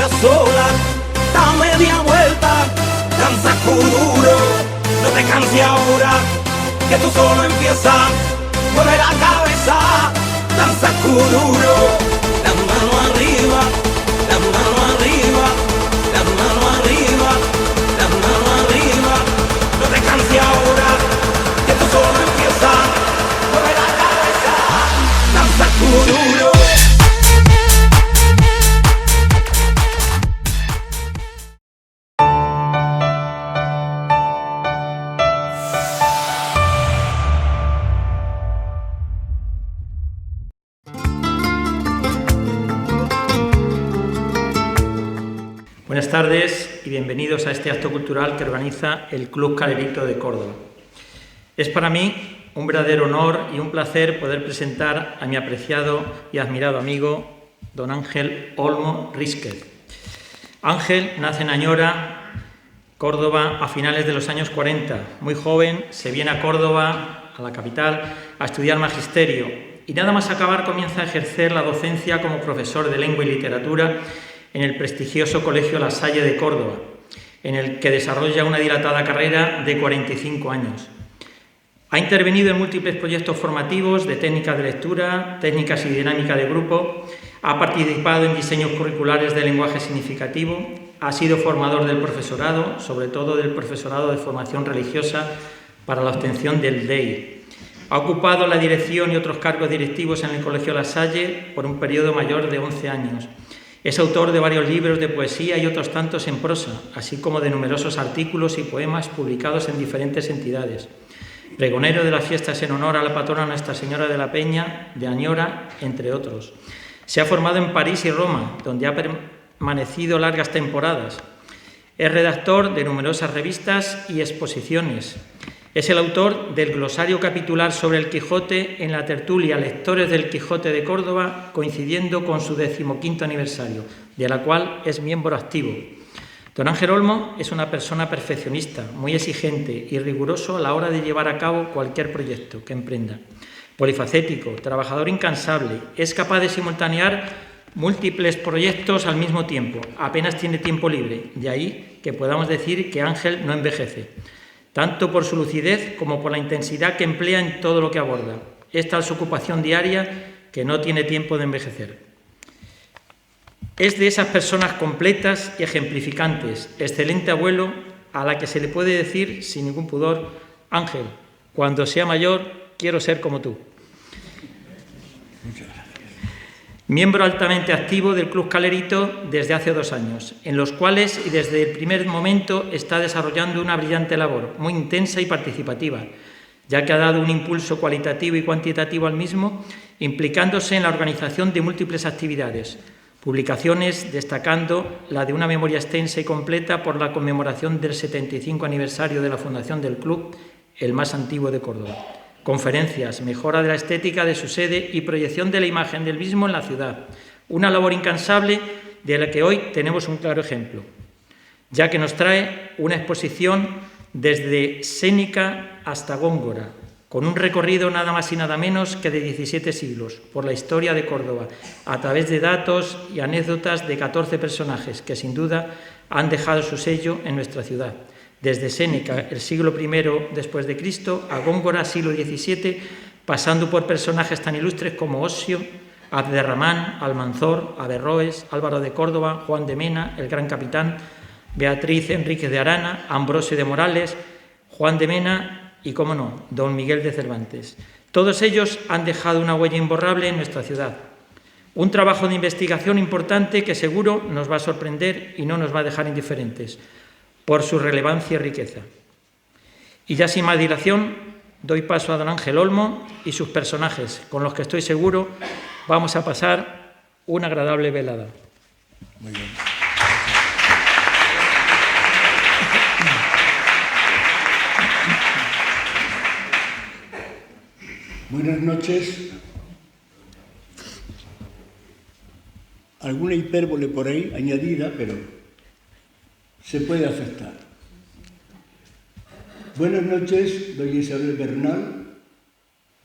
gira sola, da media vuelta, danza kuduro, no te canses ahora, que tú solo empiezas, mueve la cabeza, danza kuduro, la mano arriba, la mano arriba, la mano arriba, la mano arriba, no te canses ahora, que tú solo empiezas, mueve la cabeza, danza kuduro. Buenas tardes y bienvenidos a este acto cultural que organiza el Club Calerito de Córdoba. Es para mí un verdadero honor y un placer poder presentar a mi apreciado y admirado amigo, don Ángel Olmo Rísquez. Ángel nace en Añora, Córdoba, a finales de los años 40. Muy joven, se viene a Córdoba, a la capital, a estudiar magisterio y nada más acabar comienza a ejercer la docencia como profesor de lengua y literatura en el prestigioso Colegio La Salle de Córdoba, en el que desarrolla una dilatada carrera de 45 años. Ha intervenido en múltiples proyectos formativos de técnicas de lectura, técnicas y dinámica de grupo, ha participado en diseños curriculares de lenguaje significativo, ha sido formador del profesorado, sobre todo del profesorado de formación religiosa para la obtención del DEI. Ha ocupado la dirección y otros cargos directivos en el Colegio La Salle por un periodo mayor de 11 años. Es autor de varios libros de poesía y otros tantos en prosa, así como de numerosos artículos y poemas publicados en diferentes entidades. Pregonero de las fiestas en honor a la patrona Nuestra Señora de la Peña, de Añora, entre otros. Se ha formado en París y Roma, donde ha permanecido largas temporadas. Es redactor de numerosas revistas y exposiciones. Es el autor del glosario capitular sobre el Quijote en la tertulia Lectores del Quijote de Córdoba, coincidiendo con su 15º aniversario, de la cual es miembro activo. Don Ángel Olmo es una persona perfeccionista, muy exigente y riguroso a la hora de llevar a cabo cualquier proyecto que emprenda. Polifacético, trabajador incansable, es capaz de simultanear múltiples proyectos al mismo tiempo, apenas tiene tiempo libre, de ahí que podamos decir que Ángel no envejece, tanto por su lucidez como por la intensidad que emplea en todo lo que aborda. Es tal su ocupación diaria que no tiene tiempo de envejecer. Es de esas personas completas y ejemplificantes, excelente abuelo, a la que se le puede decir sin ningún pudor: Ángel, cuando sea mayor quiero ser como tú. Miembro altamente activo del Club Calerito desde hace 2 años, en los cuales y desde el primer momento está desarrollando una brillante labor, muy intensa y participativa, ya que ha dado un impulso cualitativo y cuantitativo al mismo, implicándose en la organización de múltiples actividades, publicaciones destacando la de una memoria extensa y completa por la conmemoración del 75 aniversario de la fundación del club, el más antiguo de Córdoba. Conferencias, mejora de la estética de su sede y proyección de la imagen del mismo en la ciudad. Una labor incansable de la que hoy tenemos un claro ejemplo, ya que nos trae una exposición desde Sénica hasta Góngora, con un recorrido nada más y nada menos que de 17 siglos por la historia de Córdoba, a través de datos y anécdotas de 14 personajes que sin duda han dejado su sello en nuestra ciudad. Desde Séneca, el siglo I después de Cristo, a Góngora, siglo XVII, pasando por personajes tan ilustres como Osio, Abderramán, Almanzor, Averroes, Álvaro de Córdoba, Juan de Mena, el gran capitán, Beatriz Enríquez de Arana, Ambrosio de Morales, Juan de Mena y, cómo no, don Miguel de Cervantes. Todos ellos han dejado una huella imborrable en nuestra ciudad. Un trabajo de investigación importante que seguro nos va a sorprender y no nos va a dejar indiferentes, por su relevancia y riqueza. Y ya sin más dilación, doy paso a don Ángel Olmo y sus personajes, con los que estoy seguro vamos a pasar una agradable velada. Muy bien. Buenas noches. Alguna hipérbole por ahí añadida, pero se puede aceptar. Buenas noches, doña Isabel Bernal,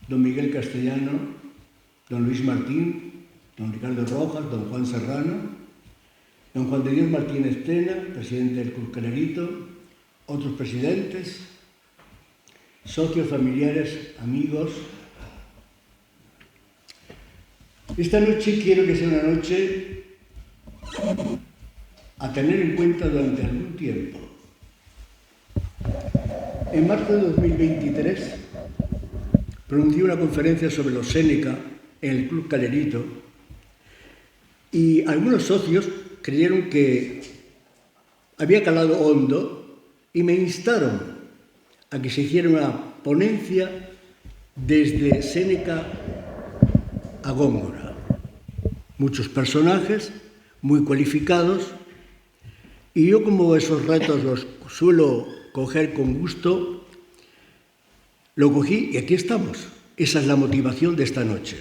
don Miguel Castellano, don Luis Martín, don Ricardo Rojas, don Juan Serrano, don Juan de Dios Martínez Tena, presidente del Club Calerito, otros presidentes, socios, familiares, amigos. Esta noche quiero que sea una noche a tener en cuenta durante algún tiempo. En marzo de 2023 pronuncié una conferencia sobre los Séneca en el Club Calerito y algunos socios creyeron que había calado hondo y me instaron a que se hiciera una ponencia desde Séneca a Góngora. Muchos personajes muy cualificados y yo, como esos retos los suelo coger con gusto, lo cogí y aquí estamos. Esa es la motivación de esta noche.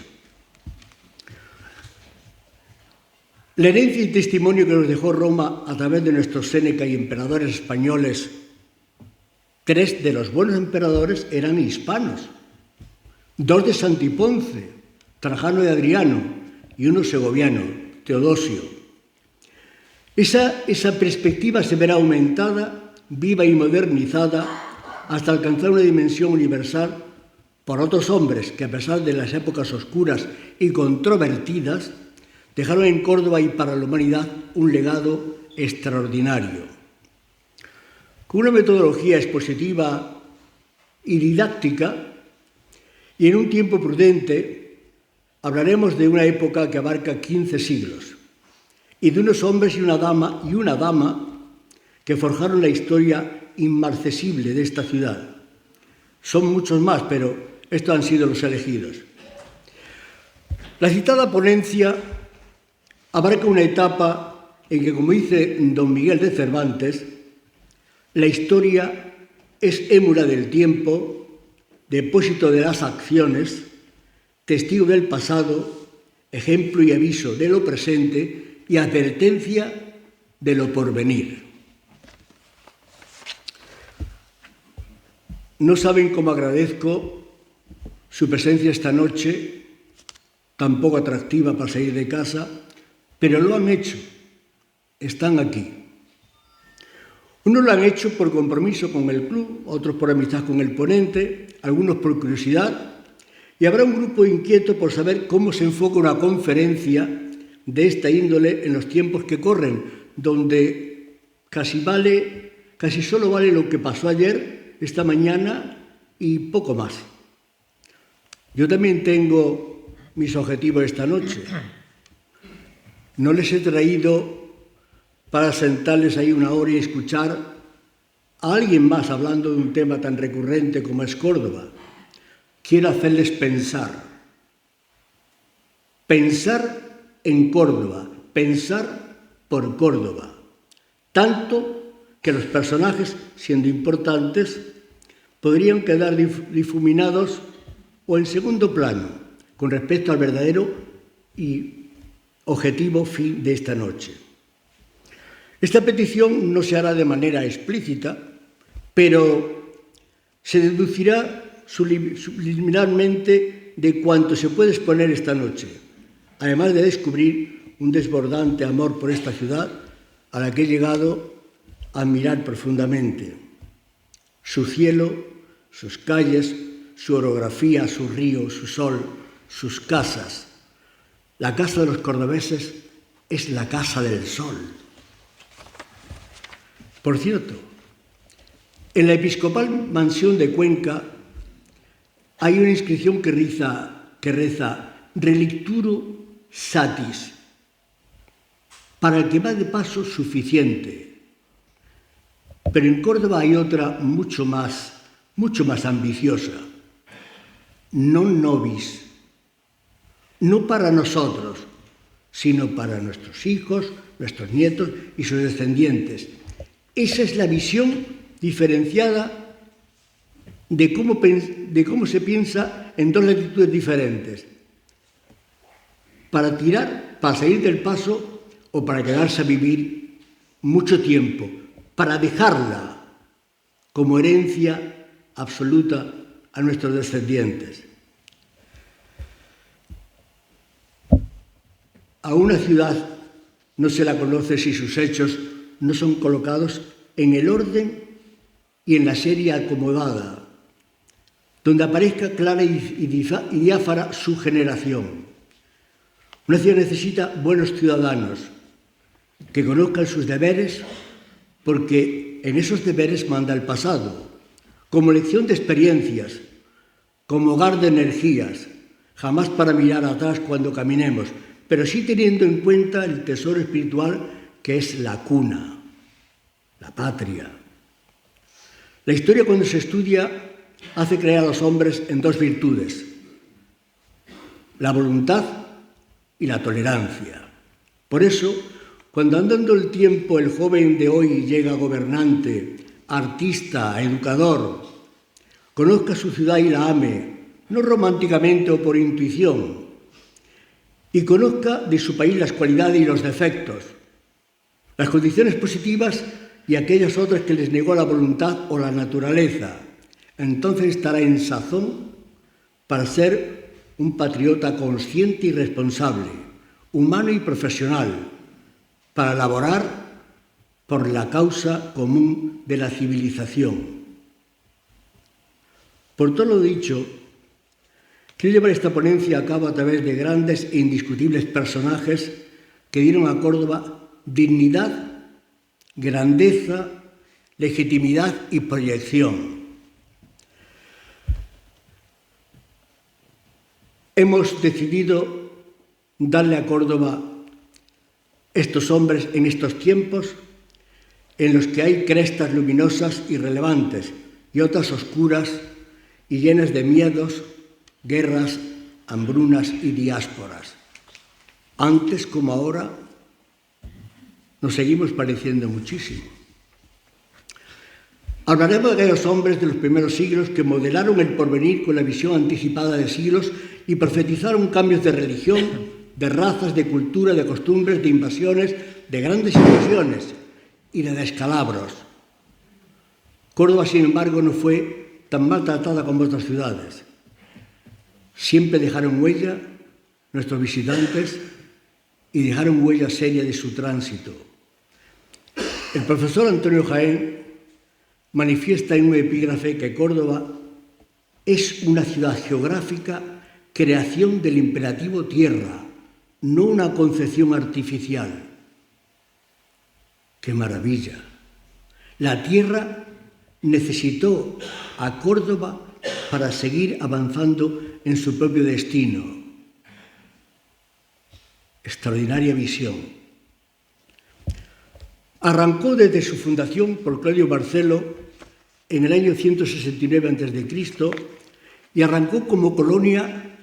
La herencia y testimonio que nos dejó Roma a través de nuestros Séneca y emperadores españoles, 3 de los buenos emperadores eran hispanos, 2 de Santiponce, Trajano y Adriano, y 1 segoviano, Teodosio. Esa perspectiva se verá aumentada, viva y modernizada, hasta alcanzar una dimensión universal por otros hombres que, a pesar de las épocas oscuras y controvertidas, dejaron en Córdoba y para la humanidad un legado extraordinario. Con una metodología expositiva y didáctica, y en un tiempo prudente, hablaremos de una época que abarca 15 siglos, y de unos hombres y una dama que forjaron la historia inmarcesible de esta ciudad. Son muchos más, pero estos han sido los elegidos. La citada ponencia abarca una etapa en que, como dice don Miguel de Cervantes, la historia es émula del tiempo, depósito de las acciones, testigo del pasado, ejemplo y aviso de lo presente y advertencia de lo porvenir. No saben cómo agradezco su presencia esta noche, tan poco atractiva para salir de casa, pero lo han hecho, están aquí. Unos lo han hecho por compromiso con el club, otros por amistad con el ponente, algunos por curiosidad, y habrá un grupo inquieto por saber cómo se enfoca una conferencia de esta índole en los tiempos que corren, donde casi solo vale lo que pasó ayer, esta mañana y poco más. Yo también tengo mis objetivos esta noche. No les he traído para sentarles ahí una hora y escuchar a alguien más hablando de un tema tan recurrente como es Córdoba. Quiero hacerles pensar. Pensar en Córdoba, pensar por Córdoba. Tanto que los personajes, siendo importantes, podrían quedar difuminados o en segundo plano con respecto al verdadero y objetivo fin de esta noche. Esta petición no se hará de manera explícita, pero se deducirá subliminalmente de cuanto se puede exponer esta noche, además de descubrir un desbordante amor por esta ciudad a la que he llegado a admirar profundamente. Su cielo, sus calles, su orografía, su río, su sol, sus casas. La casa de los cordobeses es la casa del sol. Por cierto, en la episcopal mansión de Cuenca hay una inscripción que reza Relicturo satis, para el que va de paso suficiente. Pero en Córdoba hay otra mucho más ambiciosa. Non nobis, no para nosotros, sino para nuestros hijos, nuestros nietos y sus descendientes. Esa es la visión diferenciada de cómo se piensa en dos latitudes diferentes. Para salir del paso o para quedarse a vivir mucho tiempo, para dejarla como herencia absoluta a nuestros descendientes. A una ciudad no se la conoce si sus hechos no son colocados en el orden y en la serie acomodada, donde aparezca clara y diáfana su generación. Una ciudad necesita buenos ciudadanos que conozcan sus deberes, porque en esos deberes manda el pasado, como lección de experiencias, como hogar de energías, jamás para mirar atrás cuando caminemos, pero sí teniendo en cuenta el tesoro espiritual que es la cuna, la patria. La historia, cuando se estudia, hace creer a los hombres en dos virtudes: la voluntad y la tolerancia. Por eso, cuando andando el tiempo el joven de hoy llega gobernante, artista, educador, conozca su ciudad y la ame, no románticamente o por intuición, y conozca de su país las cualidades y los defectos, las condiciones positivas y aquellas otras que les negó la voluntad o la naturaleza, entonces estará en sazón para ser un patriota consciente y responsable, humano y profesional, para laborar por la causa común de la civilización. Por todo lo dicho, quiero llevar esta ponencia a cabo a través de grandes e indiscutibles personajes que dieron a Córdoba dignidad, grandeza, legitimidad y proyección. Hemos decidido darle a Córdoba estos hombres en estos tiempos en los que hay crestas luminosas y relevantes y otras oscuras y llenas de miedos, guerras, hambrunas y diásporas. Antes como ahora nos seguimos pareciendo muchísimo. Hablaremos de aquellos hombres de los primeros siglos que modelaron el porvenir con la visión anticipada de siglos y profetizaron cambios de religión, de razas, de cultura, de costumbres, de invasiones, de grandes invasiones y de descalabros. Córdoba, sin embargo, no fue tan maltratada como otras ciudades. Siempre dejaron huella nuestros visitantes y dejaron huella seria de su tránsito. El profesor Antonio Jaén manifiesta en un epígrafe que Córdoba es una ciudad geográfica, creación del imperativo tierra, no una concepción artificial. ¡Qué maravilla! La tierra necesitó a Córdoba para seguir avanzando en su propio destino. Extraordinaria visión. Arrancó desde su fundación por Claudio Marcelo en el año 169 a.C. y arrancó como colonia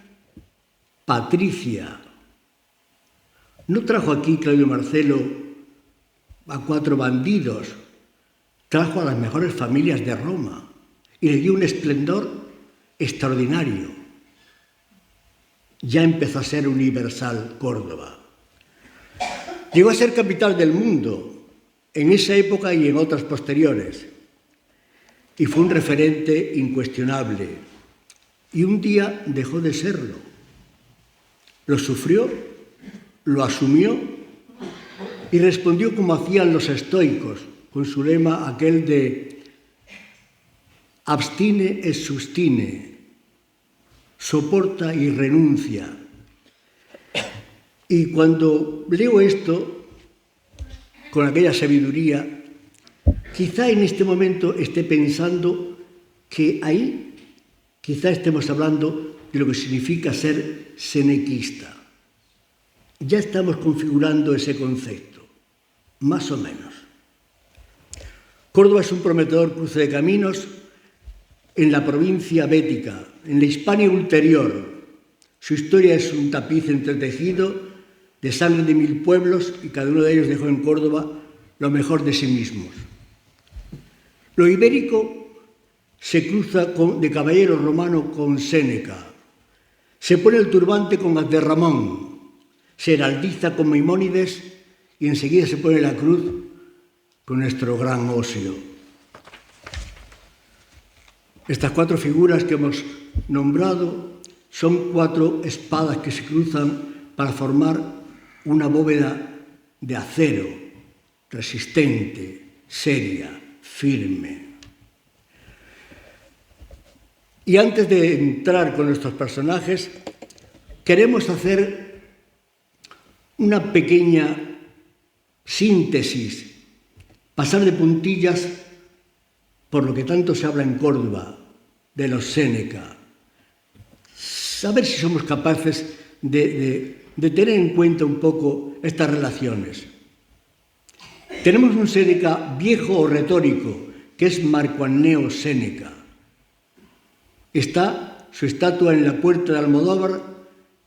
patricia. No trajo aquí Claudio Marcelo a 4 bandidos, trajo a las mejores familias de Roma y le dio un esplendor extraordinario. Ya empezó a ser universal Córdoba. Llegó a ser capital del mundo en esa época y en otras posteriores, y fue un referente incuestionable. Y un día dejó de serlo. Lo sufrió, lo asumió y respondió como hacían los estoicos, con su lema aquel de abstine et sustine, soporta y renuncia. Y cuando leo esto, con aquella sabiduría, quizá en este momento esté pensando que ahí quizá estemos hablando de lo que significa ser senequista. Ya estamos configurando ese concepto, más o menos. Córdoba es un prometedor cruce de caminos en la provincia bética, en la Hispania ulterior. Su historia es un tapiz entretejido de sangre de 1000 pueblos y cada uno de ellos dejó en Córdoba lo mejor de sí mismos. Lo ibérico se cruza de caballero romano con Séneca, se pone el turbante con Abderramón, se heraldiza con Maimónides y enseguida se pone la cruz con nuestro gran Osio. Estas 4 figuras que hemos nombrado son 4 espadas que se cruzan para formar una bóveda de acero, resistente, seria, firme. Y antes de entrar con nuestros personajes, queremos hacer una pequeña síntesis, pasar de puntillas por lo que tanto se habla en Córdoba, de los Séneca. Saber si somos capaces de tener en cuenta un poco estas relaciones. Tenemos un Séneca viejo o retórico, que es Marco Anneo Séneca. Está su estatua en la Puerta de Almodóvar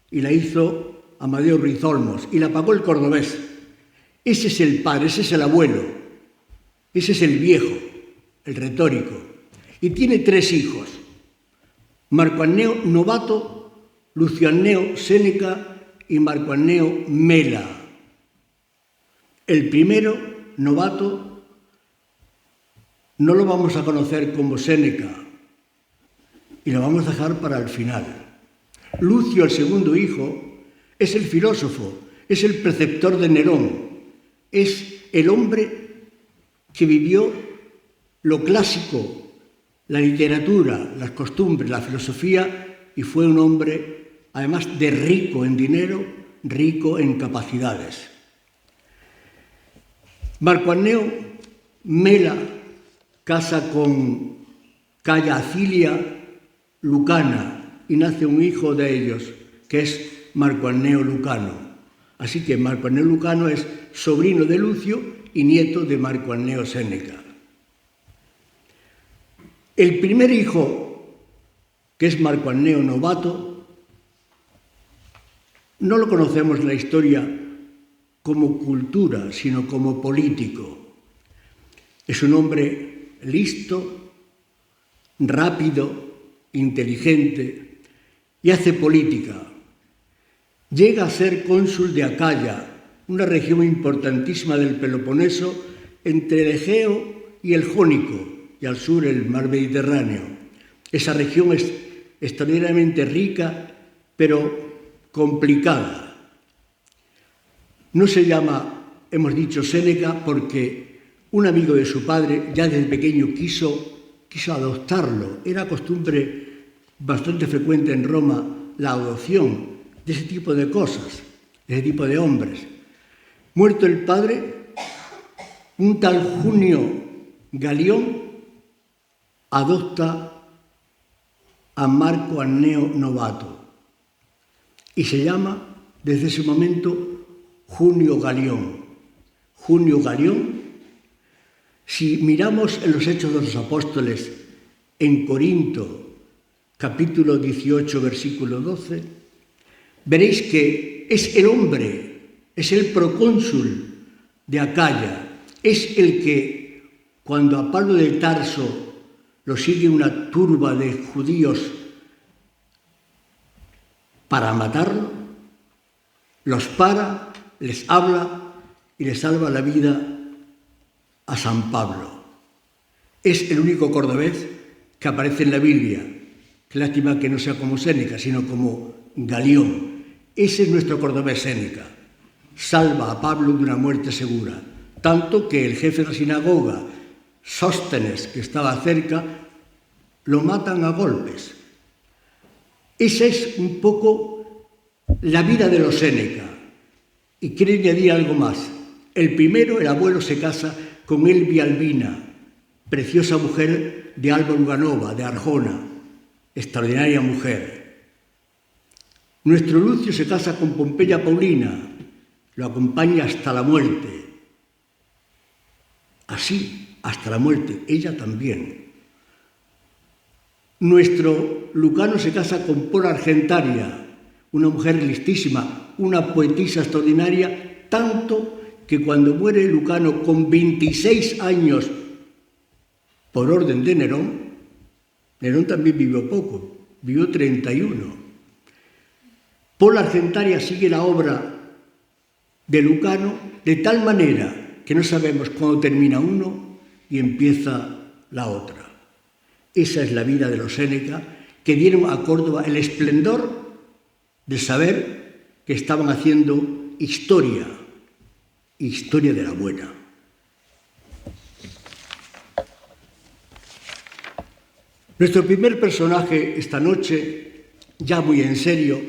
y la hizo Amadeo Ruiz Olmos y la pagó el cordobés. Ese es el padre, ese es el abuelo, ese es el viejo, el retórico. Y tiene 3 hijos: Marco Anneo Novato, Lucio Anneo Séneca y Marco Anneo Mela. El primero, Novato, no lo vamos a conocer como Séneca y lo vamos a dejar para el final. Lucio, el segundo hijo, es el filósofo, es el preceptor de Nerón, es el hombre que vivió lo clásico, la literatura, las costumbres, la filosofía, y fue un hombre, además de rico en dinero, rico en capacidades. Marco Anneo Mela casa con Calla Acilia Lucana y nace un hijo de ellos, que es Marco Anneo Lucano. Así que Marco Anneo Lucano es sobrino de Lucio y nieto de Marco Anneo Séneca. El primer hijo, que es Marco Anneo Novato, no lo conocemos en la historia como cultura, sino como político. Es un hombre listo, rápido, inteligente, y hace política. Llega a ser cónsul de Acaya, una región importantísima del Peloponeso, entre el Egeo y el Jónico, y al sur el mar Mediterráneo. Esa región es extraordinariamente rica, pero complicada. No se llama, hemos dicho, Séneca, porque un amigo de su padre ya desde pequeño quiso adoptarlo. Era costumbre bastante frecuente en Roma la adopción de ese tipo de cosas, de ese tipo de hombres. Muerto el padre, un tal Junio Galión adopta a Marco Anneo Novato y se llama desde ese momento Junio Galión. Junio Galión, si miramos en los Hechos de los Apóstoles, en Corinto, capítulo 18, versículo 12, veréis que es el hombre, es el procónsul de Acaya, es el que, cuando a Pablo de Tarso lo sigue una turba de judíos para matarlo, los para, les habla y les salva la vida a San Pablo. Es el único cordobés que aparece en la Biblia. Qué lástima que no sea como Séneca, sino como Galión. Ese es nuestro cordobés Séneca. Salva a Pablo de una muerte segura. Tanto que el jefe de la sinagoga, Sóstenes, que estaba cerca, lo matan a golpes. Esa es un poco la vida de los Séneca. Y quiero añadir algo más. El primero, el abuelo, se casa con Elvia Albina, preciosa mujer de Alba Luganova, de Arjona, extraordinaria mujer. Nuestro Lucio se casa con Pompeya Paulina, lo acompaña hasta la muerte. Así, hasta la muerte, ella también. Nuestro Lucano se casa con Pola Argentaria, una mujer listísima, una poetisa extraordinaria, tanto que cuando muere Lucano con 26 años por orden de Nerón, Nerón también vivió poco, vivió 31. Pola Argentaria sigue la obra de Lucano de tal manera que no sabemos cuándo termina uno y empieza la otra. Esa es la vida de los Séneca, que dieron a Córdoba el esplendor de saber que estaban haciendo historia Historia de la buena. Nuestro primer personaje esta noche, ya muy en serio,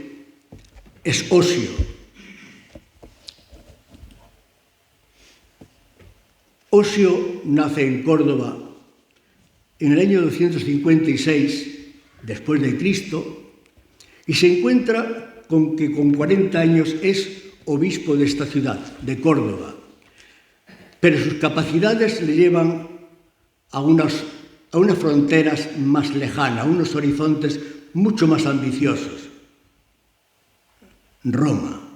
es Osio. Osio nace en Córdoba en el año 256 después de Cristo y se encuentra con que con 40 años es obispo de esta ciudad, de Córdoba. Pero sus capacidades le llevan a unas fronteras más lejanas, a unos horizontes mucho más ambiciosos. Roma.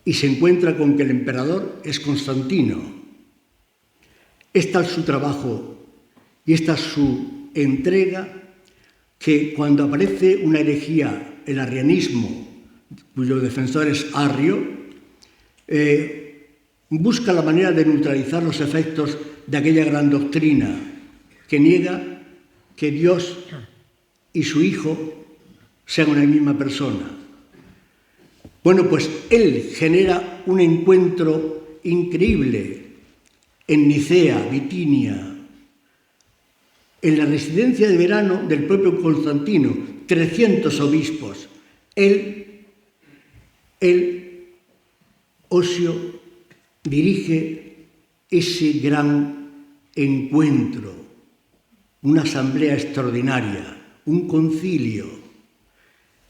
Y se encuentra con que el emperador es Constantino. Este es su trabajo y esta es su entrega, que cuando aparece una herejía, el arrianismo, cuyo defensor es Arrio, busca la manera de neutralizar los efectos de aquella gran doctrina que niega que Dios y su Hijo sean una misma persona. Bueno, pues él genera un encuentro increíble en Nicea, Bitinia, en la residencia de verano del propio Constantino, 300 obispos. Osio, dirige ese gran encuentro, una asamblea extraordinaria, un concilio.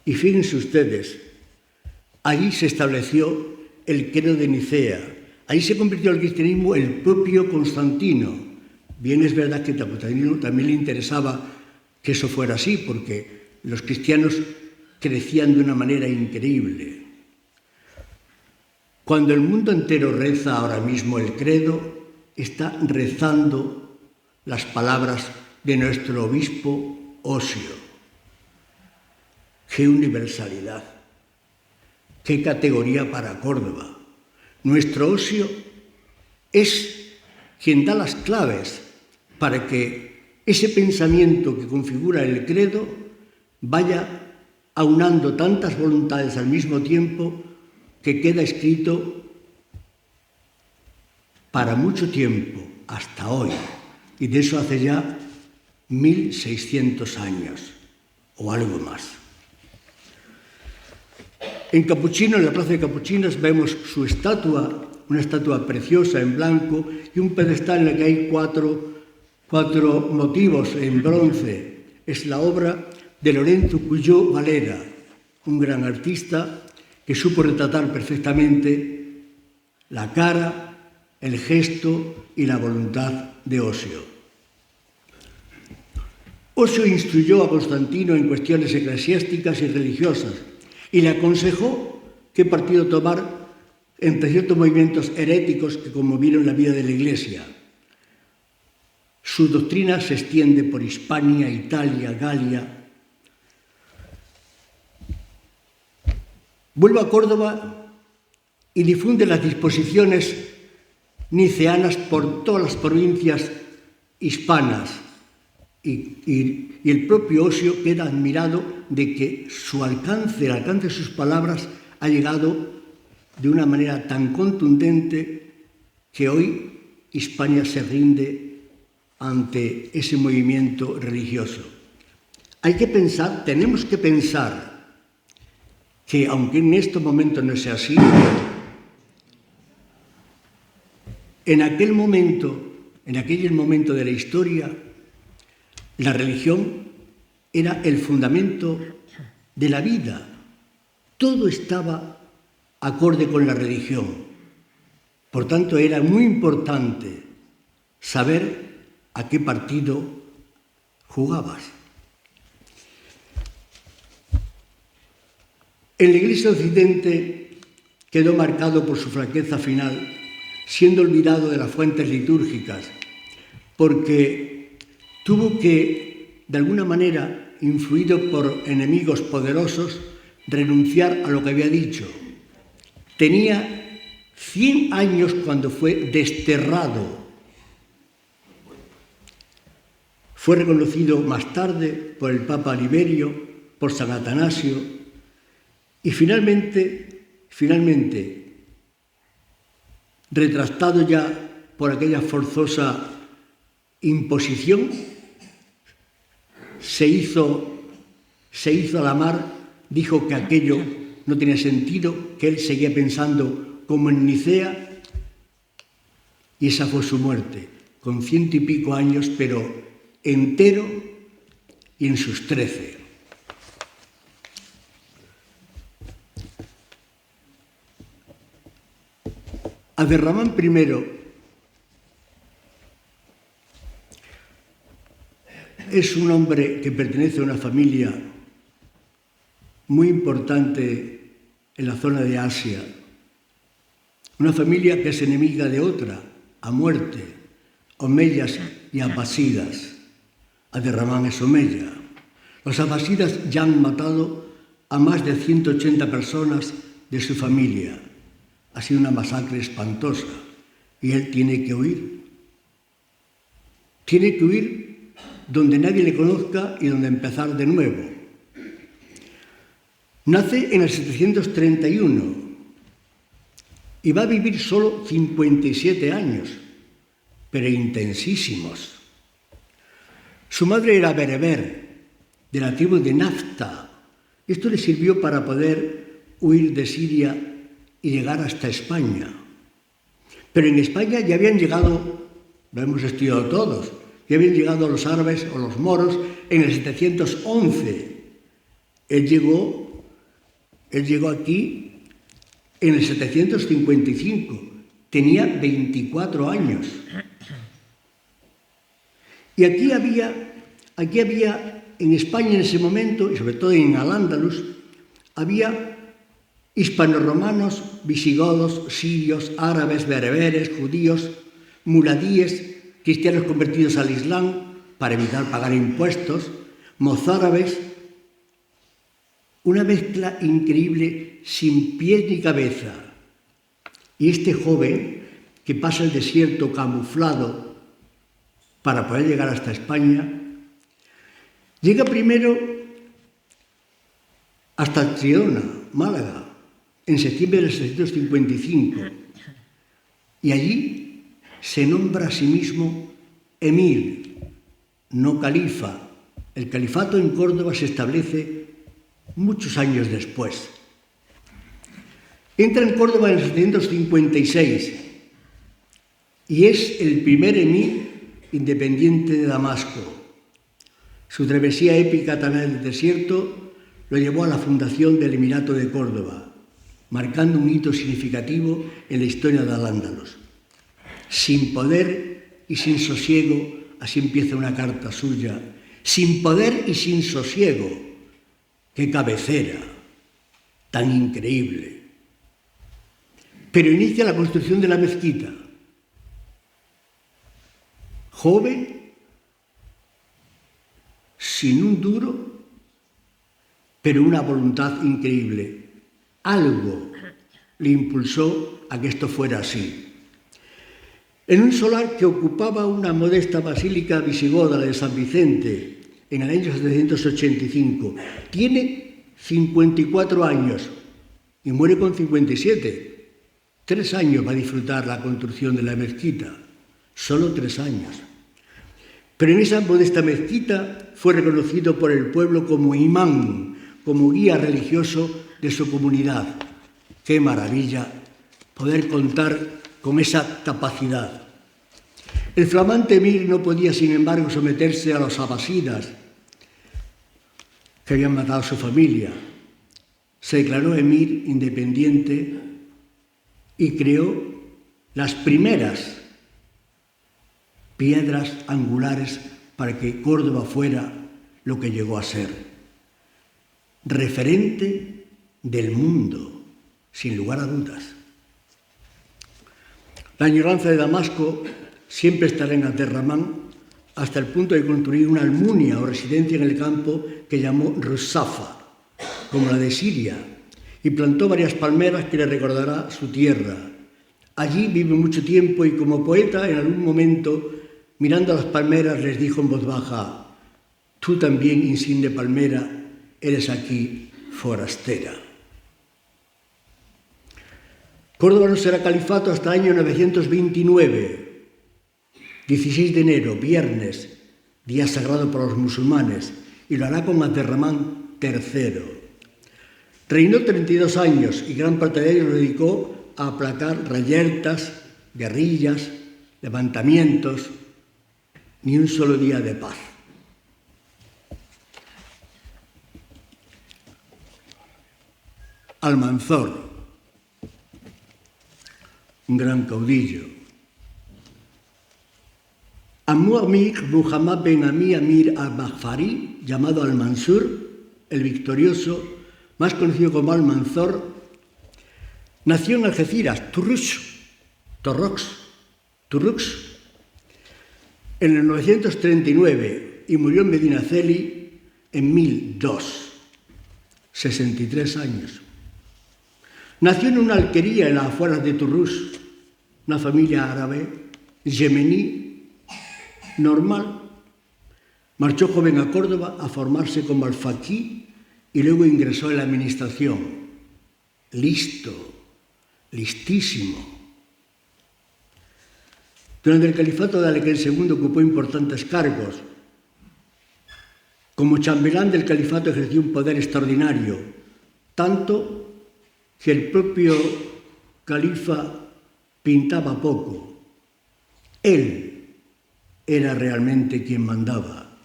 Y fíjense ustedes, allí se estableció el credo de Nicea, ahí se convirtió al cristianismo el propio Constantino. Bien es verdad que a Constantino también le interesaba que eso fuera así, porque los cristianos crecían de una manera increíble. Cuando el mundo entero reza ahora mismo el credo, está rezando las palabras de nuestro obispo Osio. ¡Qué universalidad! ¡Qué categoría para Córdoba! Nuestro Osio es quien da las claves para que ese pensamiento que configura el credo vaya aunando tantas voluntades al mismo tiempo que queda escrito para mucho tiempo, hasta hoy, y de eso hace ya 1600 años o algo más. En Capuchino, en la plaza de Capuchinos, vemos su estatua, una estatua preciosa en blanco y un pedestal en el que hay cuatro motivos en bronce. Es la obra de Lorenzo Cuyó Valera, un gran artista que supo retratar perfectamente la cara, el gesto y la voluntad de Osio. Osio instruyó a Constantino en cuestiones eclesiásticas y religiosas y le aconsejó qué partido tomar entre ciertos movimientos heréticos que conmovieron la vida de la Iglesia. Su doctrina se extiende por Hispania, Italia, Galia. Vuelve a Córdoba y difunde las disposiciones niceanas por todas las provincias hispanas. Y el propio Osio queda admirado de que el alcance de sus palabras ha llegado de una manera tan contundente que hoy Hispania se rinde ante ese movimiento religioso. Tenemos que pensar que, aunque en estos momentos no sea así, en aquel momento de la historia, la religión era el fundamento de la vida. Todo estaba acorde con la religión. Por tanto, era muy importante saber a qué partido jugabas. En la Iglesia de Occidente quedó marcado por su flaqueza final, siendo olvidado de las fuentes litúrgicas, porque tuvo que, de alguna manera, influido por enemigos poderosos, renunciar a lo que había dicho. Tenía 100 años cuando fue desterrado. Fue reconocido más tarde por el Papa Liberio, por San Atanasio, y finalmente retractado ya por aquella forzosa imposición, se hizo a la mar, dijo que aquello no tenía sentido, que él seguía pensando como en Nicea, y esa fue su muerte, con 100 y pico años, pero entero y en sus 13. Abderramán I es un hombre que pertenece a una familia muy importante en la zona de Asia, una familia que es enemiga de otra, a muerte, omeyas y abasidas. Abderramán es omeya. Los abasidas ya han matado a más de 180 personas de su familia. Ha sido una masacre espantosa y él tiene que huir. Tiene que huir donde nadie le conozca y donde empezar de nuevo. Nace en el 731 y va a vivir solo 57 años, pero intensísimos. Su madre era bereber, de la tribu de Nafta. Esto le sirvió para poder huir de Siria y llegar hasta España. Pero en España ya habían llegado, lo hemos estudiado todos, ya habían llegado los árabes o los moros en el 711. Él llegó aquí en el 755. Tenía 24 años. Y aquí había en España en ese momento, y sobre todo en Al-Ándalus, había hispanoromanos, visigodos, sirios, árabes, bereberes, judíos, muladíes, cristianos convertidos al Islam para evitar pagar impuestos, mozárabes, una mezcla increíble sin pies ni cabeza. Y este joven que pasa el desierto camuflado para poder llegar hasta España, llega primero hasta Triana, Málaga, en septiembre del 755, y allí se nombra a sí mismo emir, no califa. El califato en Córdoba se establece muchos años después. Entra en Córdoba en el 756 y es el primer emir independiente de Damasco. Su travesía épica también del desierto lo llevó a la fundación del Emirato de Córdoba, marcando un hito significativo en la historia de Al-Ándalus. Sin poder y sin sosiego, así empieza una carta suya, sin poder y sin sosiego. ¡Qué cabecera tan increíble! Pero inicia la construcción de la mezquita. Joven, sin un duro, pero una voluntad increíble. Algo le impulsó a que esto fuera así. En un solar que ocupaba una modesta basílica visigoda, la de San Vicente, en el año 785, tiene 54 años y muere con 57. 3 años va a disfrutar la construcción de la mezquita, solo 3 años. Pero en esa modesta mezquita fue reconocido por el pueblo como imán, como guía religioso de su comunidad. ¡Qué maravilla poder contar con esa capacidad! El flamante emir no podía, sin embargo, someterse a los abasidas que habían matado a su familia. Se declaró emir independiente y creó las primeras piedras angulares para que Córdoba fuera lo que llegó a ser. Referente del mundo, sin lugar a dudas. La añoranza de Damasco siempre estará en Abderramán, hasta el punto de construir una almunia o residencia en el campo que llamó Rusafa, como la de Siria, y plantó varias palmeras que le recordará su tierra. Allí vive mucho tiempo y como poeta, en algún momento, mirando a las palmeras, les dijo en voz baja: «Tú también, insigne palmera, eres aquí forastera». Córdoba no será califato hasta el año 929, 16 de enero, viernes, día sagrado para los musulmanes, y lo hará con Abderramán III. Reinó 32 años y gran parte de ellos lo dedicó a aplacar reyertas, guerrillas, levantamientos, ni un solo día de paz. Almanzor, un gran caudillo. Abu Amir Muhammad ben Amir al-Baghfari, llamado Al-Mansur, el victorioso, más conocido como Almanzor, nació en Algeciras, Turrux, en el 939 y murió en Medinaceli en 1002, 63 años. Nació en una alquería en las afueras de Turrux, una familia árabe, yemení, normal. Marchó joven a Córdoba a formarse como alfaquí y luego ingresó en la administración. Listísimo. Durante el califato de Alequén II ocupó importantes cargos. Como chambelán del califato ejerció un poder extraordinario, tanto que el propio califa pintaba poco. Él era realmente quien mandaba.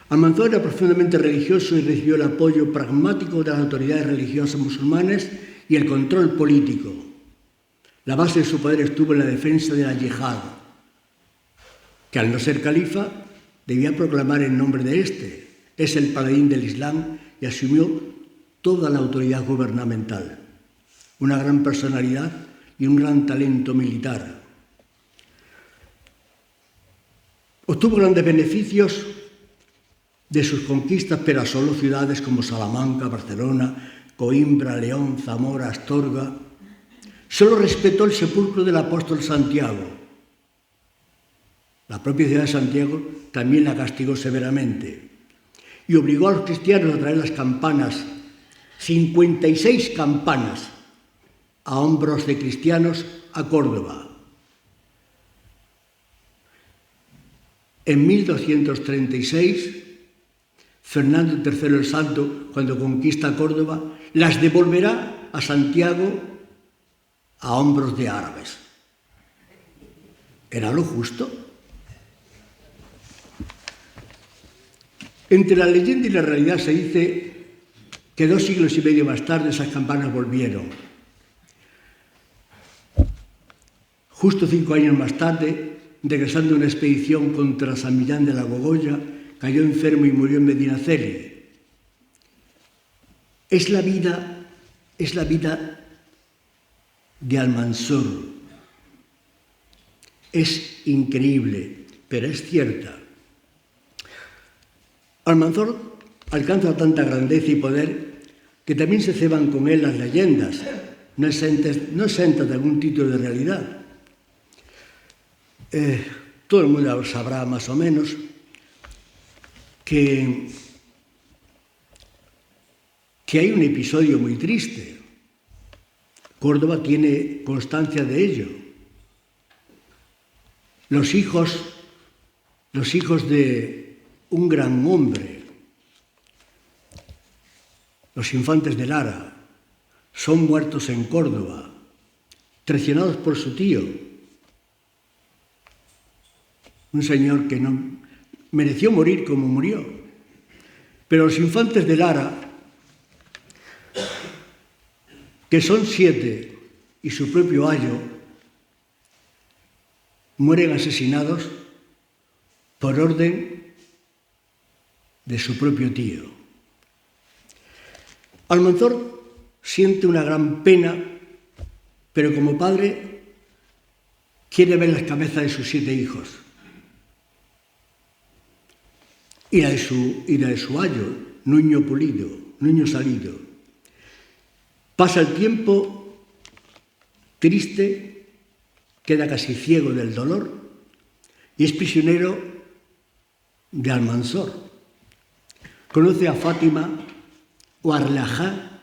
Almanzor era profundamente religioso y recibió el apoyo pragmático de las autoridades religiosas musulmanes y el control político. La base de su poder estuvo en la defensa de la yihad, que al no ser califa debía proclamar en nombre de este. Es el paladín del Islam y asumió toda la autoridad gubernamental. Una gran personalidad y un gran talento militar. Obtuvo grandes beneficios de sus conquistas, pero asoló ciudades como Salamanca, Barcelona, Coimbra, León, Zamora, Astorga. Solo respetó el sepulcro del apóstol Santiago. La propia ciudad de Santiago también la castigó severamente y obligó a los cristianos a traer las campanas, 56 campanas, a hombros de cristianos a Córdoba. En 1236, Fernando III el Santo, cuando conquista Córdoba, las devolverá a Santiago a hombros de árabes. ¿Era lo justo? Entre la leyenda y la realidad se dice que 2 siglos y medio más tarde esas campanas volvieron. Justo 5 años más tarde, regresando a una expedición contra San Millán de la Gogolla, cayó enfermo y murió en Medinaceli. Es la vida de Almanzor. Es increíble, pero es cierta. Almanzor alcanza tanta grandeza y poder que también se ceban con él las leyendas, no exentas de algún título de realidad. Todo el mundo sabrá más o menos que hay un episodio muy triste. Córdoba tiene constancia de ello. Los hijos de un gran hombre, los infantes de Lara, son muertos en Córdoba, traicionados por su tío, un señor que no mereció morir como murió. Pero los infantes de Lara, que son 7, y su propio ayo, mueren asesinados por orden de su propio tío. Almanzor siente una gran pena, pero como padre quiere ver las cabezas de sus 7 hijos. Y la de su ayo, Nuño Salido. Pasa el tiempo triste, queda casi ciego del dolor y es prisionero de Almanzor. Conoce a Fátima o Arlajá,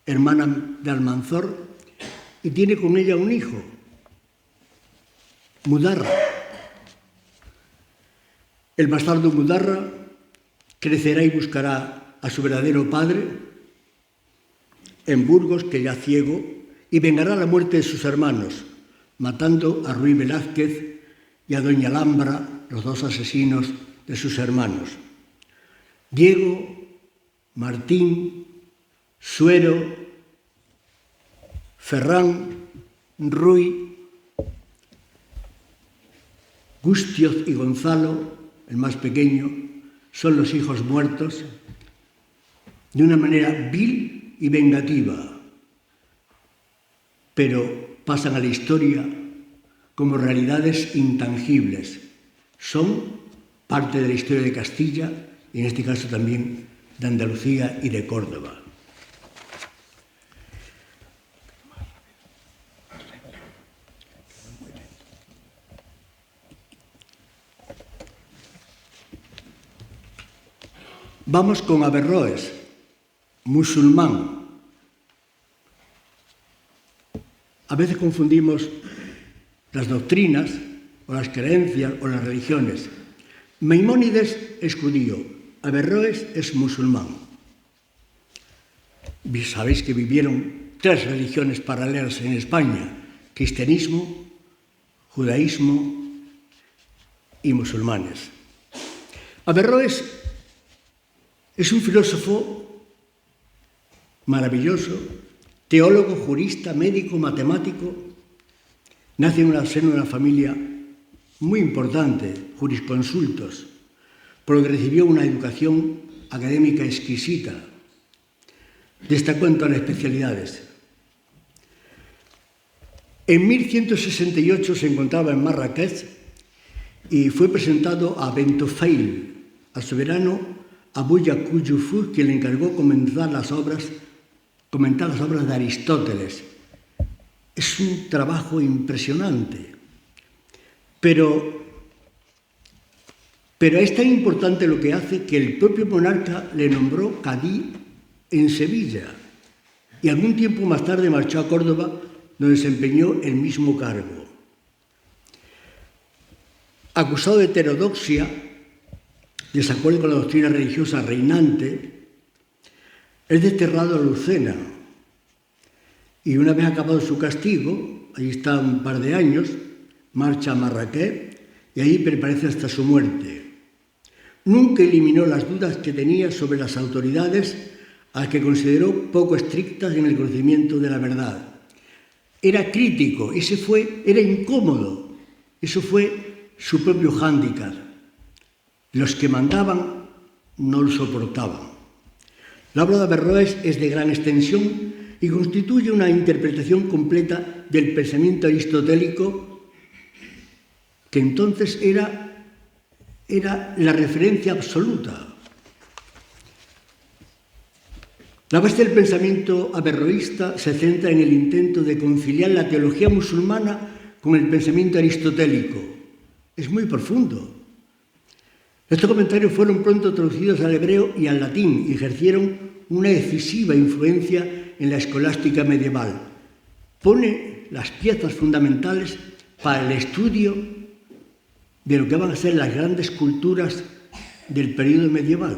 hermana de Almanzor, y tiene con ella un hijo, Mudarra. El bastardo Mudarra crecerá y buscará a su verdadero padre en Burgos, que ya ciego, y vengará la muerte de sus hermanos, matando a Ruy Velázquez y a doña Alhambra, los dos asesinos de sus hermanos. Diego, Martín, Suero, Ferrán, Ruy, Gustioz y Gonzalo, el más pequeño, son los hijos muertos de una manera vil y vengativa, pero pasan a la historia como realidades intangibles. Son parte de la historia de Castilla y en este caso también de Andalucía y de Córdoba. Vamos con Averroes, musulmán. A veces confundimos las doctrinas o las creencias o las religiones. Maimónides es judío, Averroes es musulmán. Sabéis que vivieron 3 religiones paralelas en España: cristianismo, judaísmo y musulmanes. Averroes es un filósofo maravilloso, teólogo, jurista, médico, matemático. Nace en el seno de una familia muy importante, jurisconsultos, por lo que recibió una educación académica exquisita. Destacó en todas las especialidades. En 1168 se encontraba en Marrakech y fue presentado a Bentofail, al soberano Abu Yaqub Yusuf, que le encargó comentar las obras de Aristóteles. Es un trabajo impresionante, pero es tan importante lo que hace que el propio monarca le nombró cadí en Sevilla y algún tiempo más tarde marchó a Córdoba, donde desempeñó el mismo cargo. Acusado de heterodoxia, desacuerdo con la doctrina religiosa reinante, es desterrado a Lucena y una vez acabado su castigo, allí está un par de años, marcha a Marrakech y ahí permanece hasta su muerte. Nunca eliminó las dudas que tenía sobre las autoridades, a las que consideró poco estrictas en el conocimiento de la verdad. Era crítico, era incómodo, eso fue su propio hándicap. Los que mandaban no lo soportaban. La obra de Averroes es de gran extensión y constituye una interpretación completa del pensamiento aristotélico, que entonces era la referencia absoluta. La base del pensamiento averroísta se centra en el intento de conciliar la teología musulmana con el pensamiento aristotélico. Es muy profundo. Estos comentarios fueron pronto traducidos al hebreo y al latín y ejercieron una decisiva influencia en la escolástica medieval. Pone las piezas fundamentales para el estudio de lo que van a ser las grandes culturas del período medieval.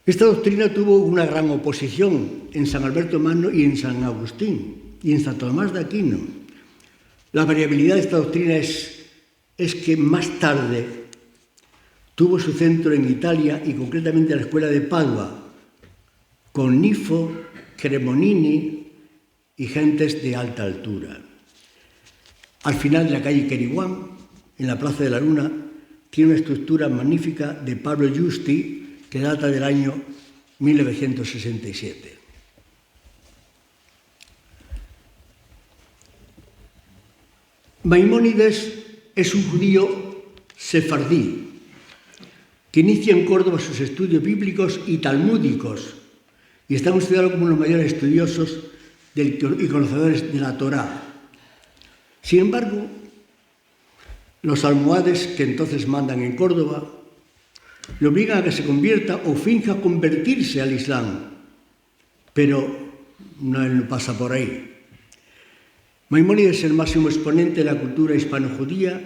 Esta doctrina tuvo una gran oposición en San Alberto Magno y en San Agustín y en Santo Tomás de Aquino. La variabilidad de esta doctrina es que más tarde tuvo su centro en Italia y concretamente en la escuela de Padua, con Nifo, Cremonini y gentes de alta altura. Al final de la calle Queriguán, en la Plaza de la Luna, tiene una estructura magnífica de Pablo Giusti que data del año 1967. Maimónides es un judío sefardí que inicia en Córdoba sus estudios bíblicos y talmúdicos y está considerado como uno de los mayores estudiosos y conocedores de la Torá. Sin embargo, los almohades que entonces mandan en Córdoba le obligan a que se convierta o finja convertirse al Islam, pero no, él no pasa por ahí. Maimónides es el máximo exponente de la cultura hispano-judía,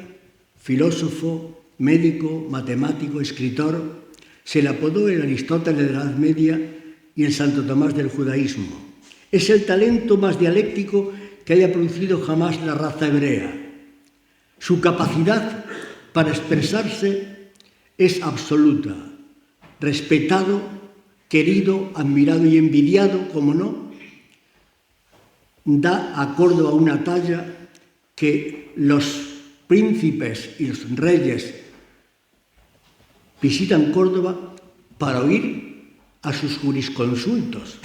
filósofo, médico, matemático, escritor. Se le apodó el Aristóteles de la Edad Media y el Santo Tomás del judaísmo. Es el talento más dialéctico que haya producido jamás la raza hebrea. Su capacidad para expresarse es absoluta. Respetado, querido, admirado y envidiado, como no, da a Córdoba una talla que los príncipes y los reyes visitan Córdoba para oír a sus jurisconsultos,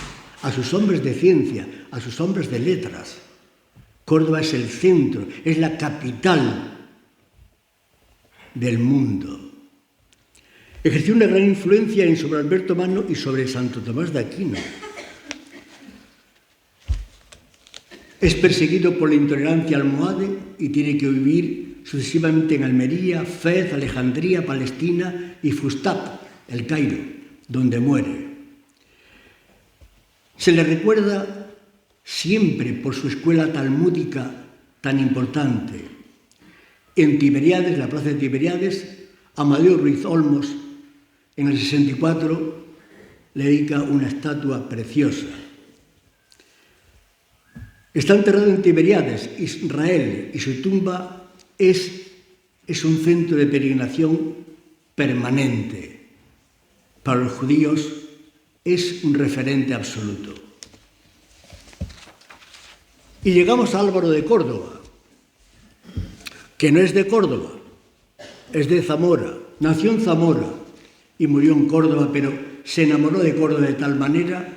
a sus hombres de ciencia, a sus hombres de letras. Córdoba es el centro, es la capital del mundo. Ejerció una gran influencia sobre Alberto Magno y sobre Santo Tomás de Aquino. Es perseguido por la intolerancia almohade y tiene que vivir sucesivamente en Almería, Fez, Alejandría, Palestina y Fustat, el Cairo, donde muere. Se le recuerda siempre por su escuela talmúdica tan importante. En Tiberíades, la plaza de Tiberíades, Amadeo Ruiz Olmos, en el 64, le dedica una estatua preciosa. Está enterrado en Tiberíades, Israel, y su tumba es un centro de peregrinación permanente. Para los judíos es un referente absoluto. Y llegamos a Álvaro de Córdoba, que no es de Córdoba, es de Zamora. Nació en Zamora y murió en Córdoba, pero se enamoró de Córdoba de tal manera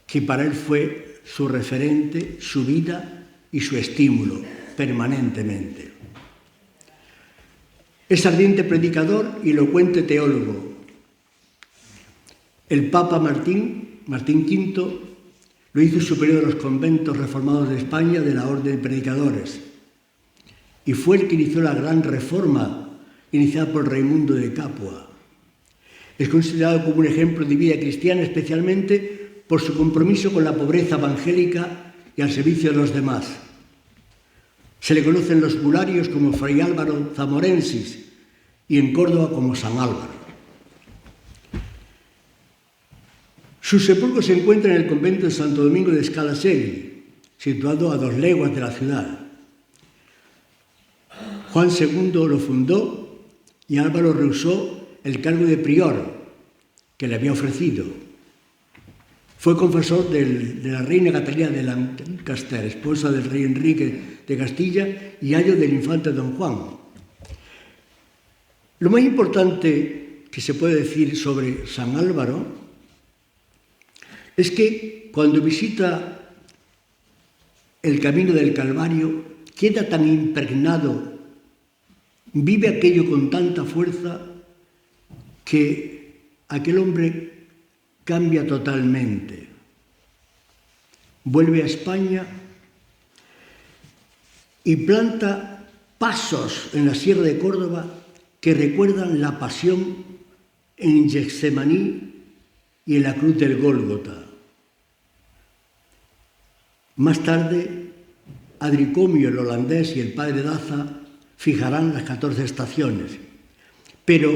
que para él fue su referente, su vida y su estímulo permanentemente. Es ardiente predicador y elocuente teólogo. El Papa Martín V lo hizo superior de los conventos reformados de España de la Orden de Predicadores y fue el que inició la gran reforma iniciada por Raimundo de Capua. Es considerado como un ejemplo de vida cristiana, especialmente por su compromiso con la pobreza evangélica y al servicio de los demás. Se le conoce en los bularios como Fray Álvaro Zamorensis y en Córdoba como San Álvaro. Su sepulcro se encuentra en el convento de Santo Domingo de Escalasegui, situado a 2 leguas de la ciudad. Juan II lo fundó y Álvaro rehusó el cargo de prior que le había ofrecido. Fue confesor de la reina Catalina de Lancaster, esposa del rey Enrique de Castilla y ayo del infante Don Juan. Lo más importante que se puede decir sobre San Álvaro es que cuando visita el camino del Calvario queda tan impregnado, vive aquello con tanta fuerza que aquel hombre cambia totalmente. Vuelve a España y planta pasos en la Sierra de Córdoba que recuerdan la pasión en Getsemaní y en la cruz del Gólgota. Más tarde, Adricomio, el holandés, y el padre Daza fijarán las 14 estaciones. Pero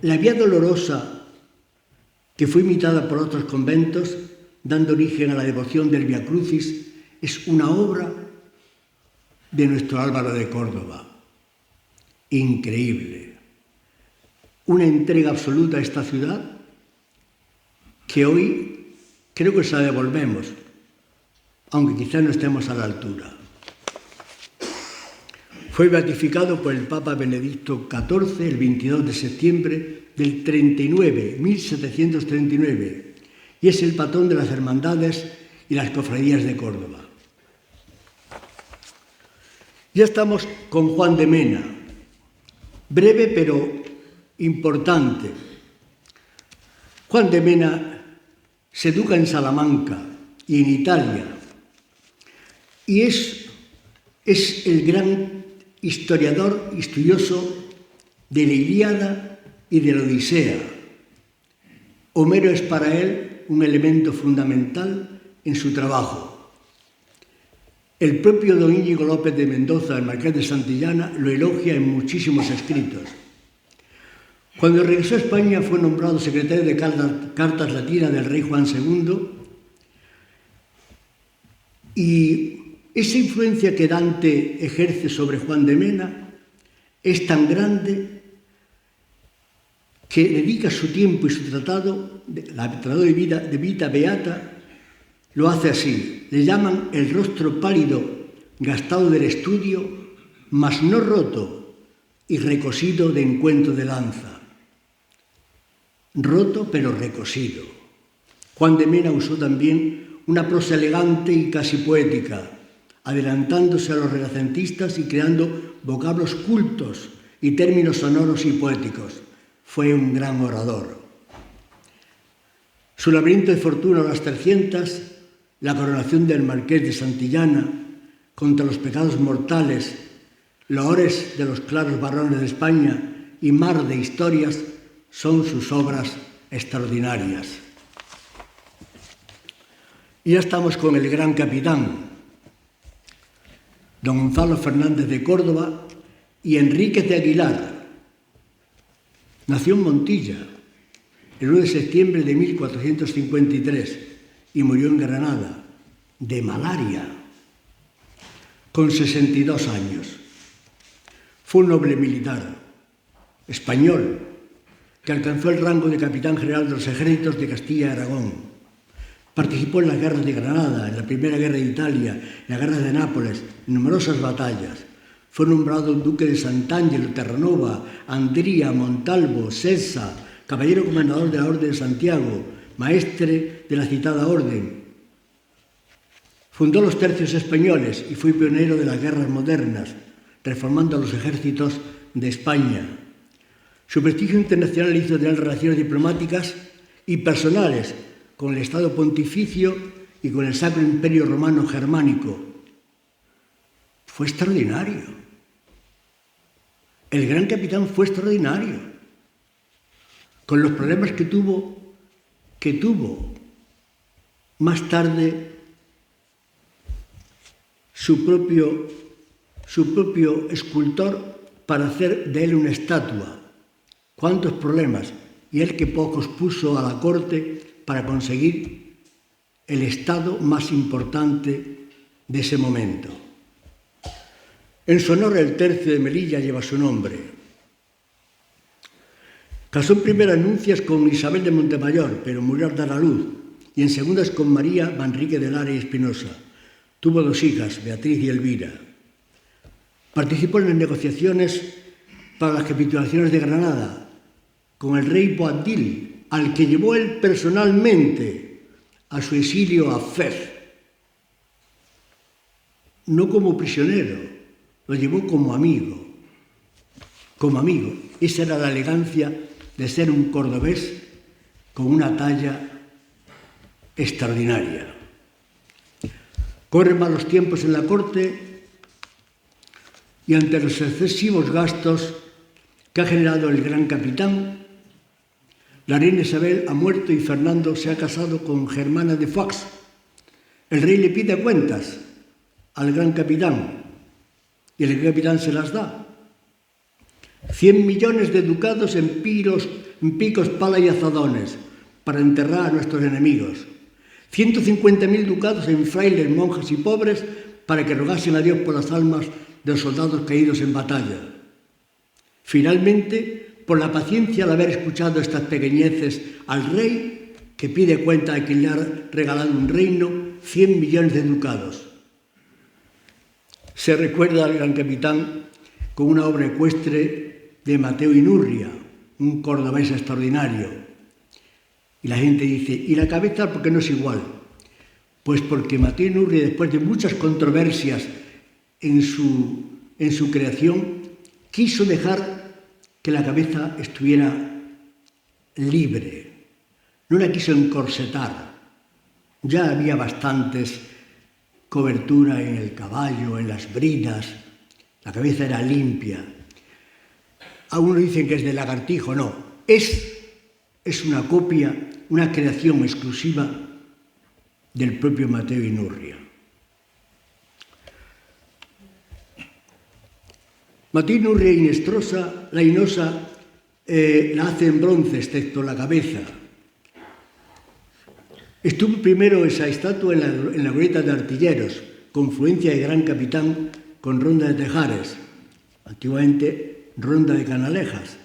la Vía Dolorosa, que fue imitada por otros conventos, dando origen a la devoción del Vía Crucis, es una obra de nuestro Álvaro de Córdoba. Increíble. Una entrega absoluta a esta ciudad que hoy creo que se la devolvemos, aunque quizás no estemos a la altura. Fue beatificado por el Papa Benedicto XIV el 22 de septiembre del 1739, y es el patrón de las hermandades y las cofradías de Córdoba. Ya estamos con Juan de Mena, breve pero importante. Juan de Mena se educa en Salamanca y en Italia, y es el gran historiador estudioso de la Ilíada y de la Odisea. Homero es para él mujer un elemento fundamental en su trabajo. El propio don Íñigo López de Mendoza, el marqués de Santillana, lo elogia en muchísimos escritos. Cuando regresó a España fue nombrado secretario de Cartas Latinas del rey Juan II, y esa influencia que Dante ejerce sobre Juan de Mena es tan grande que dedica su tiempo y su tratado de Vita Beata, lo hace así. Le llaman el rostro pálido, gastado del estudio, mas no roto y recosido de encuentro de lanza. Roto pero recosido. Juan de Mena usó también una prosa elegante y casi poética, adelantándose a los renacentistas y creando vocablos cultos y términos sonoros y poéticos. Fue un gran orador. Su laberinto de fortuna a las 300, la coronación del marqués de Santillana, contra los pecados mortales, loores de los claros varones de España y mar de historias son sus obras extraordinarias. Y ya estamos con el gran capitán, don Gonzalo Fernández de Córdoba y Enríquez de Aguilar. Nació en Montilla el 1 de septiembre de 1453 y murió en Granada, de malaria, con 62 años. Fue un noble militar español que alcanzó el rango de capitán general de los ejércitos de Castilla y Aragón. Participó en las guerras de Granada, en la Primera Guerra de Italia, en las guerras de Nápoles, en numerosas batallas. Fue nombrado duque de Sant'Angelo, Terranova, Andría, Montalvo, Sessa, caballero comendador de la Orden de Santiago, maestre de la citada orden. Fundó los tercios españoles y fue pionero de las guerras modernas, reformando los ejércitos de España. Su prestigio internacional hizo tener relaciones diplomáticas y personales con el Estado Pontificio y con el Sacro Imperio Romano Germánico. Fue extraordinario. El gran capitán fue extraordinario, con los problemas que tuvo más tarde su propio escultor para hacer de él una estatua. ¿Cuántos problemas? Y él que pocos puso a la corte para conseguir el estado más importante de ese momento. En su honor, el tercio de Melilla lleva su nombre. Casó en primeras nupcias con Isabel de Montemayor, pero murió al dar a luz, y en segundas con María Manrique de Lara y Espinosa. Tuvo 2 hijas, Beatriz y Elvira. Participó en las negociaciones para las capitulaciones de Granada con el rey Boabdil, al que llevó él personalmente a su exilio a Fez. No como prisionero, lo llevó como amigo. Como amigo. Esa era la elegancia de ser un cordobés con una talla extraordinaria. Corren malos tiempos en la corte y ante los excesivos gastos que ha generado el gran capitán, la reina Isabel ha muerto y Fernando se ha casado con Germana de Foix. El rey le pide cuentas al gran capitán y el gran capitán se las da. 100 millones de ducados en picos, pala y azadones para enterrar a nuestros enemigos. 150.000 ducados en frailes, monjas y pobres para que rogasen a Dios por las almas de los soldados caídos en batalla. Finalmente, por la paciencia al haber escuchado estas pequeñeces al rey, que pide cuenta de quien le ha regalado un reino, 100 millones de ducados. Se recuerda al gran capitán con una obra ecuestre de Mateo Inurria, un cordobés extraordinario. Y la gente dice, ¿y la cabeza por qué no es igual? Pues porque Mateo Inurria, después de muchas controversias en su creación, quiso dejar que la cabeza estuviera libre. No la quiso encorsetar. Ya había bastantes cobertura en el caballo, en las bridas. La cabeza era limpia. Algunos dicen que es de lagartijo, no. Es una copia una creación exclusiva del propio Mateo Inurria. Mateo Inurria Inestrosa, la Inosa, la hace en bronce, excepto la cabeza. Estuvo primero esa estatua en la glorieta de Artilleros, confluencia de Gran Capitán con Ronda de Tejares, antiguamente Ronda de Canalejas.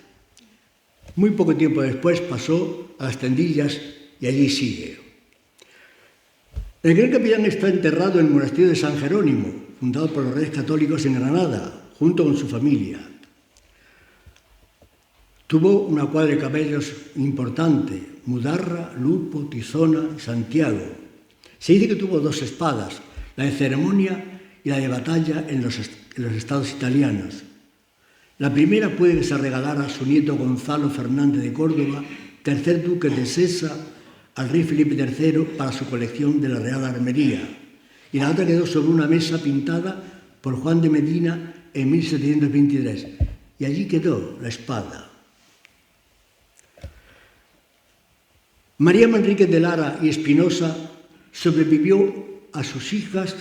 Muy poco tiempo después pasó a las Tendillas y allí sigue. El Gran Capitán está enterrado en el monasterio de San Jerónimo, fundado por los Reyes Católicos en Granada, junto con su familia. Tuvo una cuadra de caballos importante: Mudarra, Lupo, Tizona y Santiago. Se dice que tuvo dos espadas, la de ceremonia y la de batalla en los estados italianos. La primera puede que se regalara a su nieto Gonzalo Fernández de Córdoba, tercer duque de Sesa, al rey Felipe III para su colección de la Real Armería, y la otra quedó sobre una mesa pintada por Juan de Medina en 1723, y allí quedó la espada. María Manríquez de Lara y Espinosa sobrevivió a sus hijas,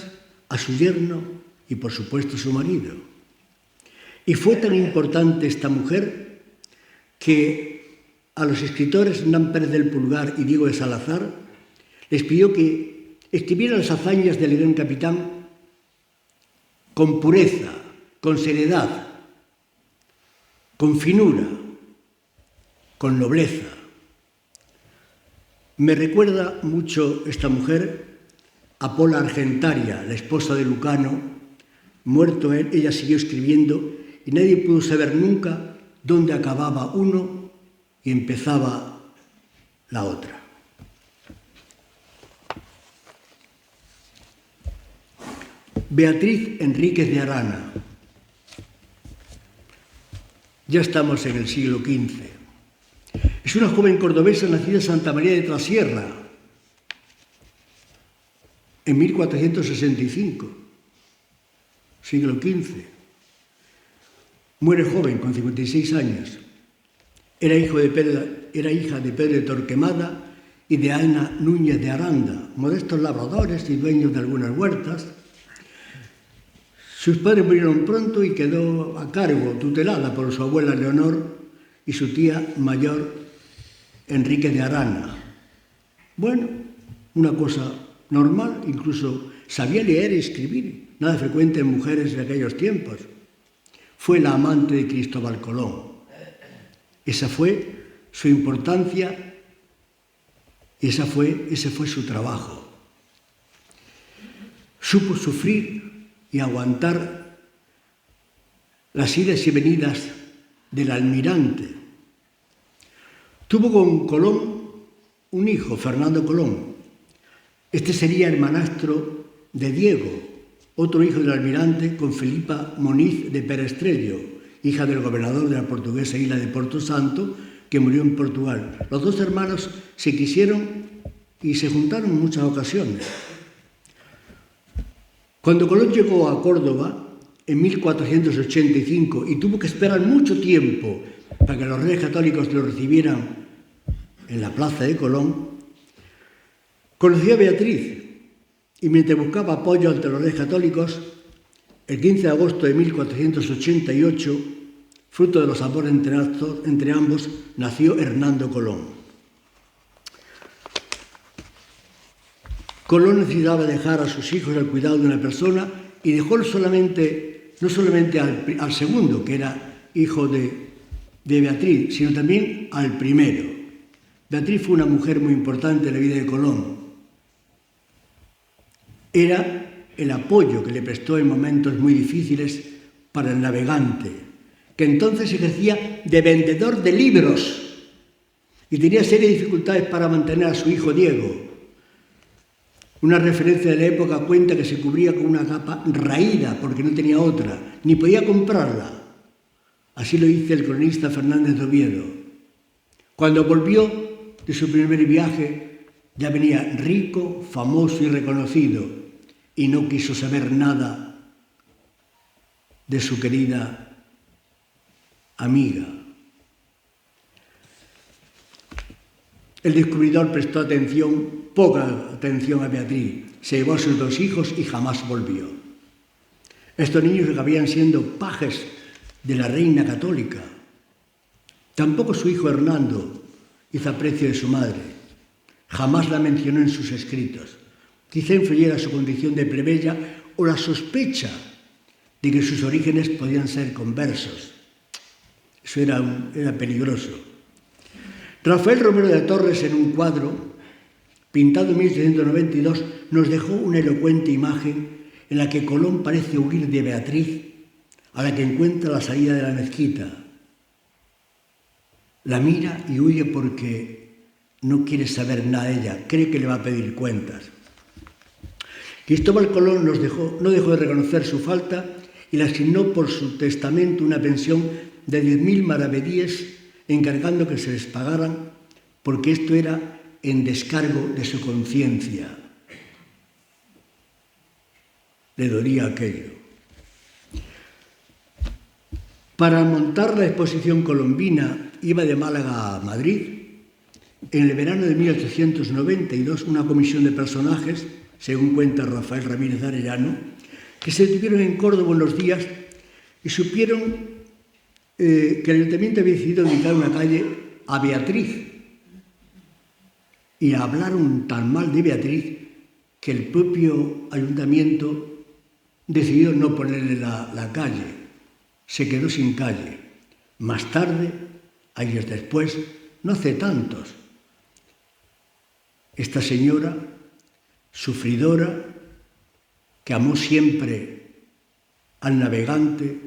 a su yerno y, por supuesto, a su marido. Y fue tan importante esta mujer que a los escritores Hernán Pérez del Pulgar y Diego de Salazar les pidió que escribieran las hazañas del Gran Capitán con pureza, con seriedad, con finura, con nobleza. Me recuerda mucho esta mujer a Pola Argentaria, la esposa de Lucano. Muerto él, ella siguió escribiendo y nadie pudo saber nunca dónde acababa uno y empezaba la otra. Beatriz Enríquez de Arana. Ya estamos en el siglo XV. Es una joven cordobesa nacida en Santa María de Trasierra en 1465, siglo XV. Muere joven, con 56 años. Era hija de Pedro de Torquemada y de Ana Núñez de Aranda, modestos labradores y dueños de algunas huertas. Sus padres murieron pronto y quedó a cargo, tutelada por su abuela Leonor y su tía mayor Enrique de Arana. Bueno, una cosa normal, incluso sabía leer y escribir, nada frecuente en mujeres de aquellos tiempos. Fue la amante de Cristóbal Colón. Esa fue su importancia y ese fue su trabajo. Supo sufrir y aguantar las idas y venidas del almirante. Tuvo con Colón un hijo, Fernando Colón. Este sería hermanastro de Diego, otro hijo del almirante, con Felipa Moniz de Perestrello, hija del gobernador de la portuguesa isla de Porto Santo, que murió en Portugal. Los dos hermanos se quisieron y se juntaron en muchas ocasiones. Cuando Colón llegó a Córdoba en 1485 y tuvo que esperar mucho tiempo para que los reyes católicos lo recibieran en la plaza de Colón, conoció a Beatriz y mientras buscaba apoyo ante los reyes católicos, el 15 de agosto de 1488, fruto de los amores entre ambos, nació Hernando Colón. Colón necesitaba dejar a sus hijos al cuidado de una persona y dejó no solamente al segundo, que era hijo de Beatriz, sino también al primero. Beatriz fue una mujer muy importante en la vida de Colón. Era el apoyo que le prestó en momentos muy difíciles para el navegante, que entonces ejercía de vendedor de libros y tenía serias dificultades para mantener a su hijo Diego. Una referencia de la época cuenta que se cubría con una capa raída porque no tenía otra, ni podía comprarla. Así lo dice el cronista Fernández de Oviedo. Cuando volvió de su primer viaje, ya venía rico, famoso y reconocido, y no quiso saber nada de su querida amiga. El descubridor prestó poca atención a Beatriz, se llevó a sus 2 hijos y jamás volvió. Estos niños acabían siendo pajes de la reina católica. Tampoco su hijo Hernando hizo aprecio de su madre. Jamás la mencionó en sus escritos. Quizá influyera su condición de plebeya o la sospecha de que sus orígenes podían ser conversos. Eso era peligroso. Rafael Romero de Torres, en un cuadro pintado en 1792, nos dejó una elocuente imagen en la que Colón parece huir de Beatriz, a la que encuentra a la salida de la mezquita. La mira y huye porque no quiere saber nada de ella, cree que le va a pedir cuentas. Cristóbal Colón no dejó de reconocer su falta y le asignó por su testamento una pensión de 10.000 maravedíes, encargando que se les pagaran, porque esto era en descargo de su conciencia. Le dolía aquello. Para montar la exposición colombina iba de Málaga a Madrid. En el verano de 1892, una comisión de personajes, según cuenta Rafael Ramírez de Arellano, que se detuvieron en Córdoba unos días y supieron que el ayuntamiento había decidido dedicar una calle a Beatriz. Y hablaron tan mal de Beatriz que el propio ayuntamiento decidió no ponerle la calle. Se quedó sin calle. Más tarde, años después, no hace tantos, esta señora, sufridora, que amó siempre al navegante,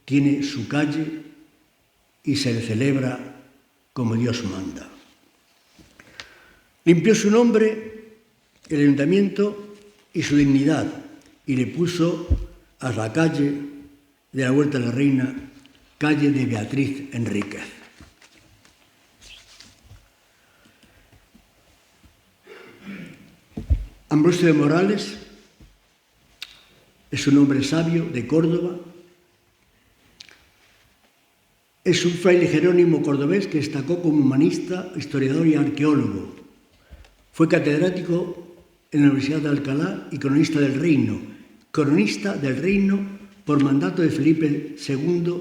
tiene su calle y se le celebra como Dios manda. Limpió su nombre, el ayuntamiento y su dignidad, y le puso a la calle de la Huerta de la Reina, calle de Beatriz Enríquez. Ambrosio de Morales es un hombre sabio de Córdoba. Es un fraile jerónimo cordobés que destacó como humanista, historiador y arqueólogo. Fue catedrático en la Universidad de Alcalá y cronista del reino por mandato de Felipe II.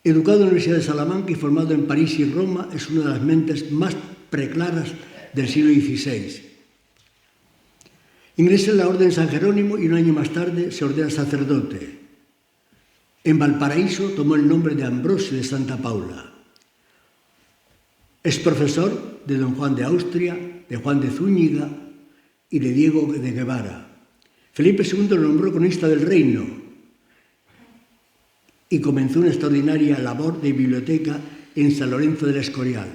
Educado en la Universidad de Salamanca y formado en París y Roma, es una de las mentes más preclaras del siglo XVI. Ingresa en la Orden de San Jerónimo y un año más tarde se ordena sacerdote. En Valparaíso tomó el nombre de Ambrosio de Santa Paula. Es profesor de don Juan de Austria, de Juan de Zúñiga y de Diego de Guevara. Felipe II lo nombró cronista del reino y comenzó una extraordinaria labor de biblioteca en San Lorenzo del Escorial.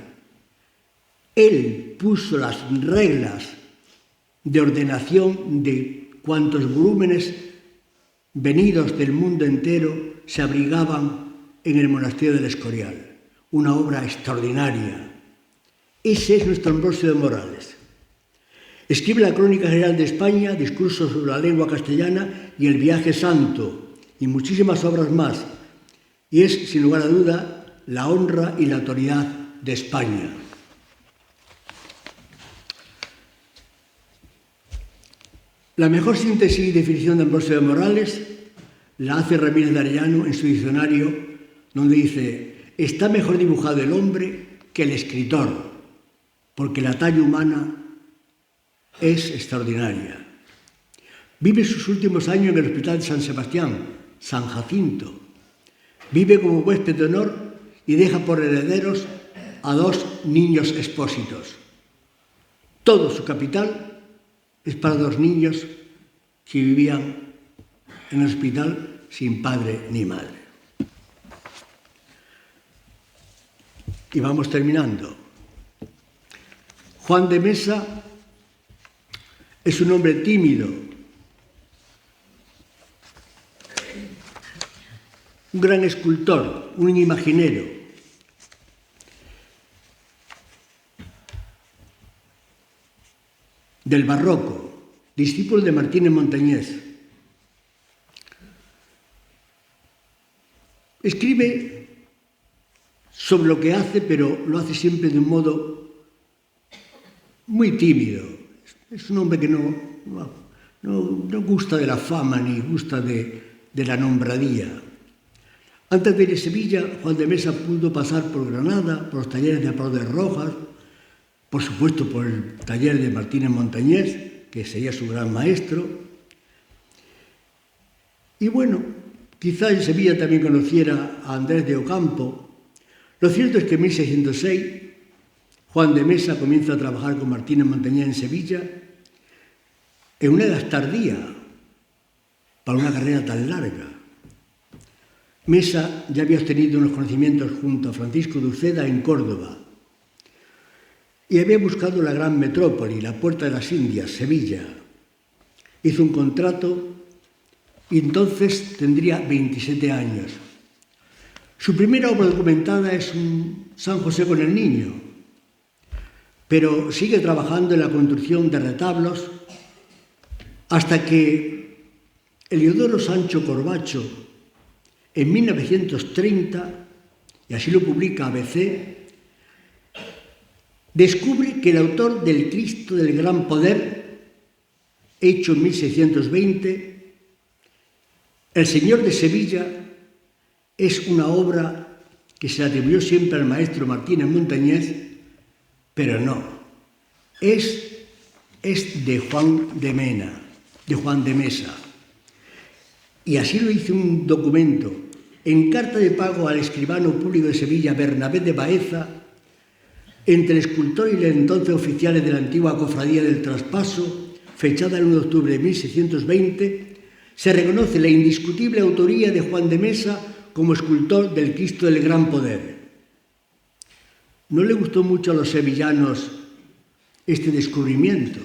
Él puso las reglas de ordenación de cuantos volúmenes venidos del mundo entero se abrigaban en el monasterio del Escorial. Una obra extraordinaria. Ese es nuestro Ambrosio de Morales. Escribe la Crónica General de España, discursos sobre la lengua castellana y el viaje santo, y muchísimas obras más. Y es, sin lugar a duda, la honra y la autoridad de España. La mejor síntesis y definición de Ambrosio de Morales la hace Ramírez de Arellano en su diccionario, donde dice: está mejor dibujado el hombre que el escritor, porque la talla humana es extraordinaria. Vive sus últimos años en el Hospital de San Sebastián, San Jacinto. Vive como huésped de honor y deja por herederos a 2 niños expósitos. Todo su capital es para 2 niños que vivían en el hospital sin padre ni madre. Y vamos terminando. Juan de Mesa es un hombre tímido, un gran escultor, un imaginero. Del barroco, discípulo de Martínez Montañés. Escribe sobre lo que hace, pero lo hace siempre de un modo muy tímido. Es un hombre que no gusta de la fama ni gusta de la nombradía. Antes de ir a Sevilla, Juan de Mesa pudo pasar por Granada, por los talleres de Prado de Rojas, por supuesto por el taller de Martínez Montañés, que sería su gran maestro. Y bueno, quizá en Sevilla también conociera a Andrés de Ocampo. Lo cierto es que en 1606 Juan de Mesa comienza a trabajar con Martínez Montañés en Sevilla en una edad tardía para una carrera tan larga. Mesa ya había obtenido unos conocimientos junto a Francisco de Uceda en Córdoba y había buscado la gran metrópoli, la puerta de las Indias, Sevilla. Hizo un contrato y entonces tendría 27 años. Su primera obra documentada es un San José con el Niño, pero sigue trabajando en la construcción de retablos hasta que Eliodoro Sancho Corbacho, en 1930, y así lo publica ABC, descubre que el autor del Cristo del Gran Poder, hecho en 1620, El Señor de Sevilla, es una obra que se atribuyó siempre al maestro Martínez Montañés, pero no, es de Juan de Mesa. Y así lo hizo un documento en carta de pago al escribano público de Sevilla, Bernabé de Baeza, entre el escultor y los entonces oficiales de la antigua Cofradía del Traspaso, fechada el 1 de octubre de 1620, se reconoce la indiscutible autoría de Juan de Mesa como escultor del Cristo del Gran Poder. No le gustó mucho a los sevillanos este descubrimiento.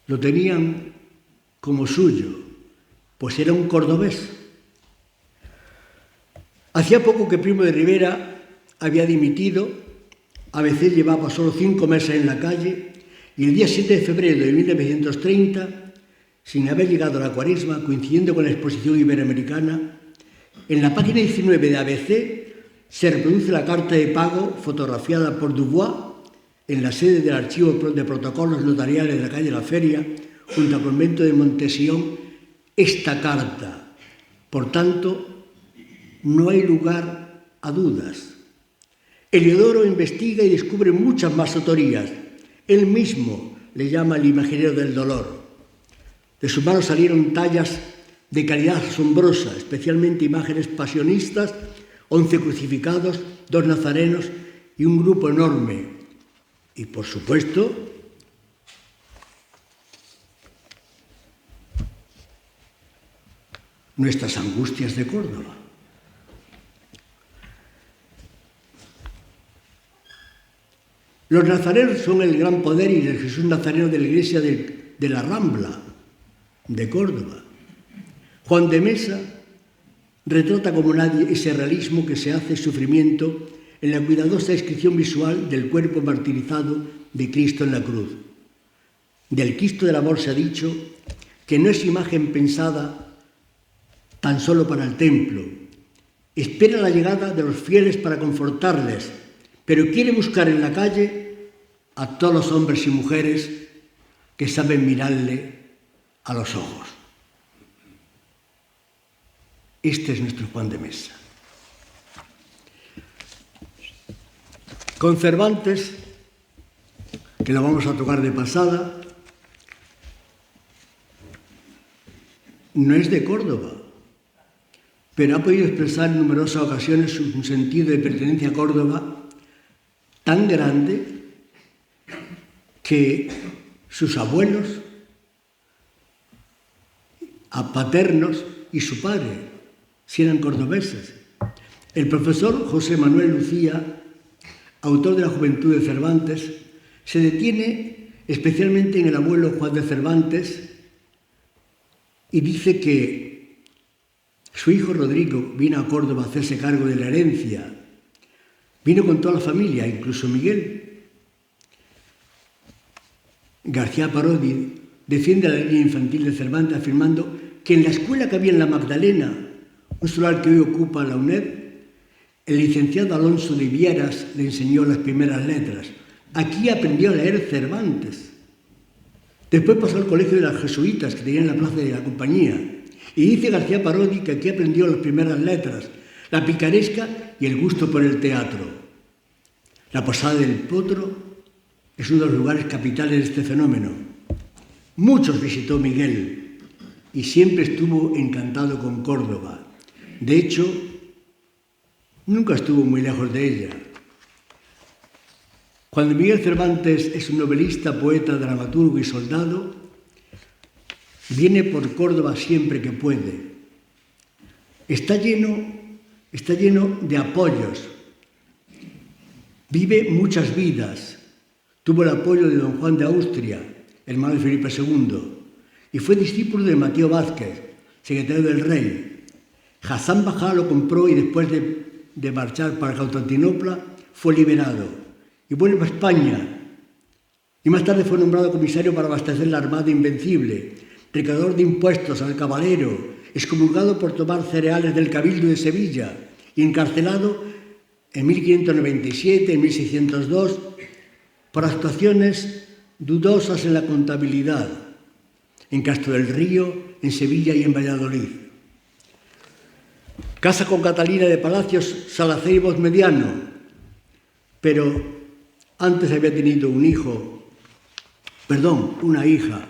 Lo tenían como suyo, pues era un cordobés. Hacía poco que Primo de Rivera había dimitido, ABC llevaba solo 5 meses en la calle y el día 7 de febrero de 1930, sin haber llegado a la Cuaresma, coincidiendo con la exposición iberoamericana, en la página 19 de ABC se reproduce la carta de pago fotografiada por Dubois en la sede del Archivo de Protocolos Notariales de la calle La Feria, junto al convento de Montesión, esta carta. Por tanto, no hay lugar a dudas. Eliodoro investiga y descubre muchas más autorías. Él mismo le llama el imaginero del dolor. De sus manos salieron tallas de calidad asombrosa, especialmente imágenes pasionistas, 11 crucificados, 2 nazarenos y un grupo enorme. Y por supuesto, nuestras angustias de Córdoba. Los nazarenos son el gran poder y el Jesús Nazareno de la iglesia de la Rambla de Córdoba. Juan de Mesa retrata como nadie ese realismo que se hace sufrimiento en la cuidadosa descripción visual del cuerpo martirizado de Cristo en la cruz. Del Cristo del amor se ha dicho que no es imagen pensada tan solo para el templo. Espera la llegada de los fieles para confortarles, pero quiere buscar en la calle a todos los hombres y mujeres que saben mirarle a los ojos. Este es nuestro Juan de Mesa. Con Cervantes, que lo vamos a tocar de pasada, no es de Córdoba, pero ha podido expresar en numerosas ocasiones un sentido de pertenencia a Córdoba tan grande que sus abuelos, paternos y su padre, si eran cordobeses. El profesor José Manuel Lucía, autor de La juventud de Cervantes, se detiene especialmente en el abuelo Juan de Cervantes y dice que su hijo Rodrigo vino a Córdoba a hacerse cargo de la herencia. Vino con toda la familia, incluso Miguel. García Parodi defiende la línea infantil de Cervantes afirmando que en la escuela que había en la Magdalena, un solar que hoy ocupa la UNED, el licenciado Alonso de Vieras le enseñó las primeras letras, Aquí aprendió a leer Cervantes. Después pasó al colegio de las jesuitas que tenían en la plaza de la Compañía. Y dice García Parodi que aquí aprendió las primeras letras, la picaresca y el gusto por el teatro. La Posada del Potro es uno de los lugares capitales de este fenómeno. Muchos visitó Miguel y siempre estuvo encantado con Córdoba. De hecho, nunca estuvo muy lejos de ella. Cuando Miguel Cervantes es un novelista, poeta, dramaturgo y soldado, viene por Córdoba siempre que puede. Está lleno de apoyos. Vive muchas vidas. Tuvo el apoyo de don Juan de Austria, hermano de Felipe II, y fue discípulo de Mateo Vázquez, secretario del rey. Hassan Bajá lo compró y después de marchar para Constantinopla fue liberado. Y vuelve a España. Y más tarde fue nombrado comisario para abastecer la Armada Invencible, recaudador de impuestos al cabalero, excomulgado por tomar cereales del Cabildo de Sevilla y encarcelado en 1597, en 1602, por actuaciones dudosas en la contabilidad, en Castro del Río, en Sevilla y en Valladolid. Casa con Catalina de Palacios Salazar y Bozmediano, pero antes había tenido una hija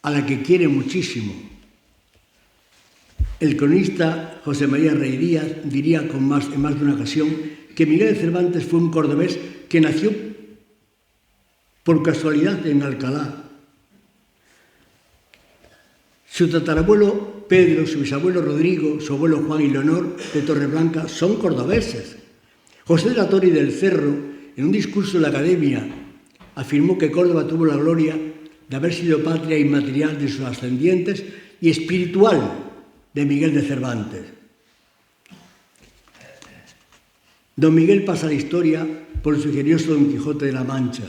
a la que quiere muchísimo. El cronista José María Rey Díaz diría en más de una ocasión que Miguel de Cervantes fue un cordobés que nació por casualidad en Alcalá. Su tatarabuelo Pedro, su bisabuelo Rodrigo, su abuelo Juan y Leonor de Torreblanca son cordobeses. José de la Torre y del Cerro, en un discurso en la Academia, afirmó que Córdoba tuvo la gloria de haber sido patria inmaterial de sus ascendientes y espiritual de Miguel de Cervantes. Don Miguel pasa a la historia por su ingenioso Don Quijote de la Mancha,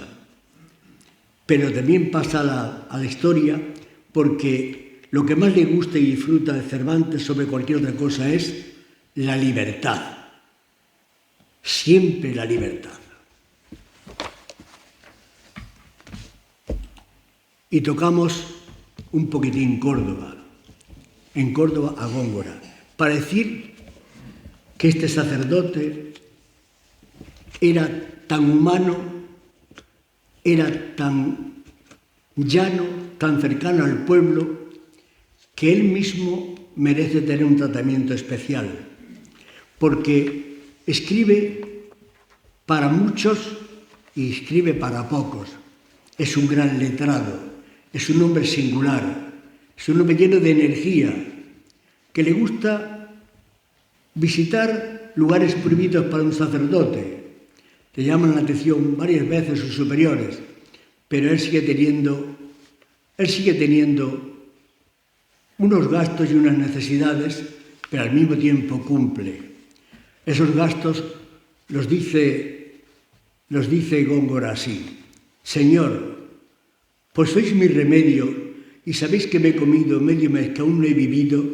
pero también pasa a la historia porque lo que más le gusta y disfruta de Cervantes sobre cualquier otra cosa es la libertad. Siempre la libertad. Y tocamos un poquitín Córdoba, en Córdoba a Góngora, para decir que este sacerdote era tan humano, era tan llano, tan cercano al pueblo, que él mismo merece tener un tratamiento especial, porque escribe para muchos y escribe para pocos. Es un gran letrado, es un hombre singular, es un hombre lleno de energía, que le gusta visitar lugares prohibidos para un sacerdote. Le llaman la atención varias veces sus superiores, pero él sigue teniendo unos gastos y unas necesidades, pero al mismo tiempo cumple. Esos gastos los dice Góngora así: Señor, pues sois mi remedio y sabéis que me he comido medio mes que aún no he vivido,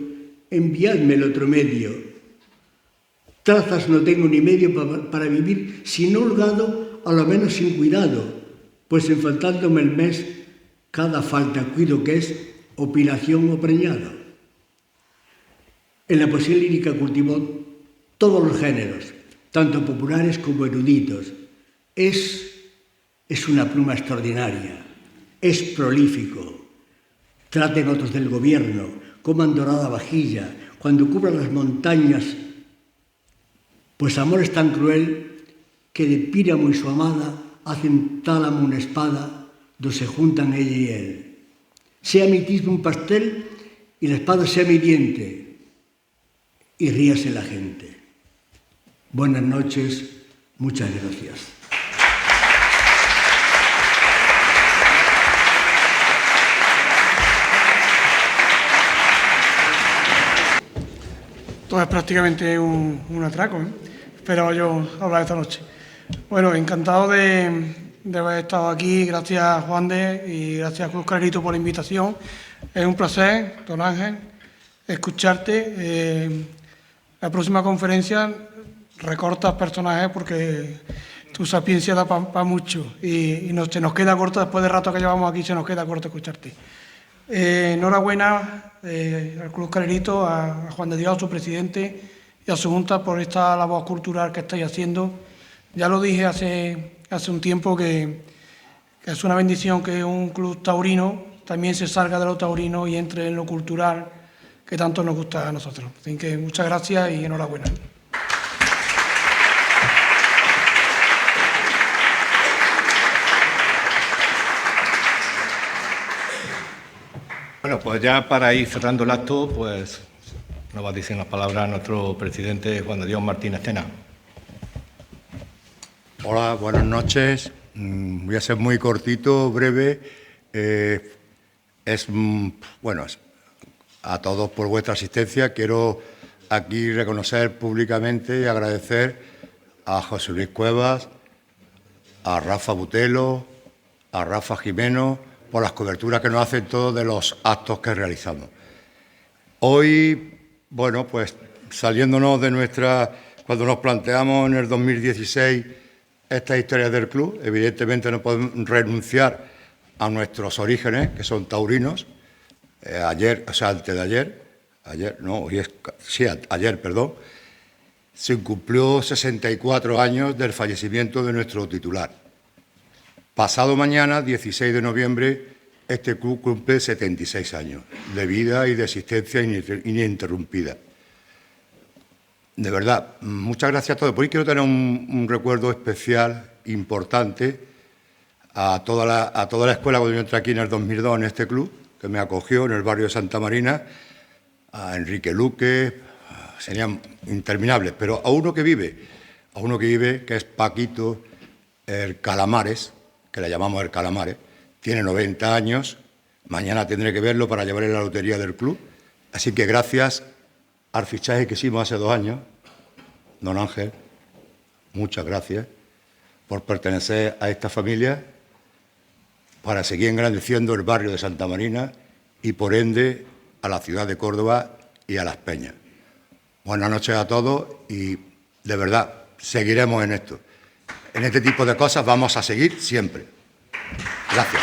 enviadme el otro medio. Trazas no tengo ni medio para vivir, sino holgado, a lo menos sin cuidado, pues en faltándome el mes, cada falta cuido que es opilación o preñado. En la poesía lírica cultivó todos los géneros, tanto populares como eruditos. Es una pluma extraordinaria, es prolífico. Traten otros del gobierno, coman dorada vajilla, cuando cubran las montañas, pues amor es tan cruel que de Píramo y su amada hacen tálamo una espada, donde se juntan ella y él. Sea mi tisbo un pastel y la espada sea mi diente, y ríase la gente. Buenas noches, muchas gracias. Todo es prácticamente un atraco, ¿eh? Espero yo hablar esta noche. Bueno, encantado de haber estado aquí. Gracias, Juan de, y gracias, Cruz Clarito, por la invitación. Es un placer, don Ángel, escucharte. La próxima conferencia recortas personajes porque tu sapiencia da para mucho y se nos queda corto, después del rato que llevamos aquí, se nos queda corto escucharte. Enhorabuena al Club Calerito, a Juan de Dios, a su presidente y a su junta por esta labor cultural que estáis haciendo. Ya lo dije hace un tiempo que es una bendición que un club taurino también se salga de lo taurino y entre en lo cultural que tanto nos gusta a nosotros. Así que muchas gracias y enhorabuena. Bueno, pues ya para ir cerrando el acto, pues nos va a decir las palabras nuestro presidente Juan de Dios Martínez Tena. Hola, buenas noches. Voy a ser muy cortito, breve. Bueno, a todos por vuestra asistencia. Quiero aquí reconocer públicamente y agradecer a José Luis Cuevas, a Rafa Butelo, a Rafa Jimeno, por las coberturas que nos hacen todos de los actos que realizamos. Hoy, bueno, pues saliéndonos de cuando nos planteamos en el 2016 esta historia del club, evidentemente no podemos renunciar a nuestros orígenes, que son taurinos. Ayer, se cumplió 64 años del fallecimiento de nuestro titular. Pasado mañana, 16 de noviembre, este club cumple 76 años de vida y de existencia ininterrumpida. De verdad, muchas gracias a todos. Por ahí quiero tener un recuerdo especial, importante, a toda la escuela cuando yo entré aquí en el 2002 en este club, que me acogió en el barrio de Santa Marina, a Enrique Luque, serían interminables, pero a uno que vive, que es Paquito el Calamares, que le llamamos el Calamares, tiene 90 años, mañana tendré que verlo para llevarle la lotería del club, así que gracias al fichaje que hicimos hace 2 años, don Ángel, muchas gracias por pertenecer a esta familia, para seguir engrandeciendo el barrio de Santa Marina y, por ende, a la ciudad de Córdoba y a Las Peñas. Buenas noches a todos y, de verdad, seguiremos en esto. En este tipo de cosas vamos a seguir siempre. Gracias.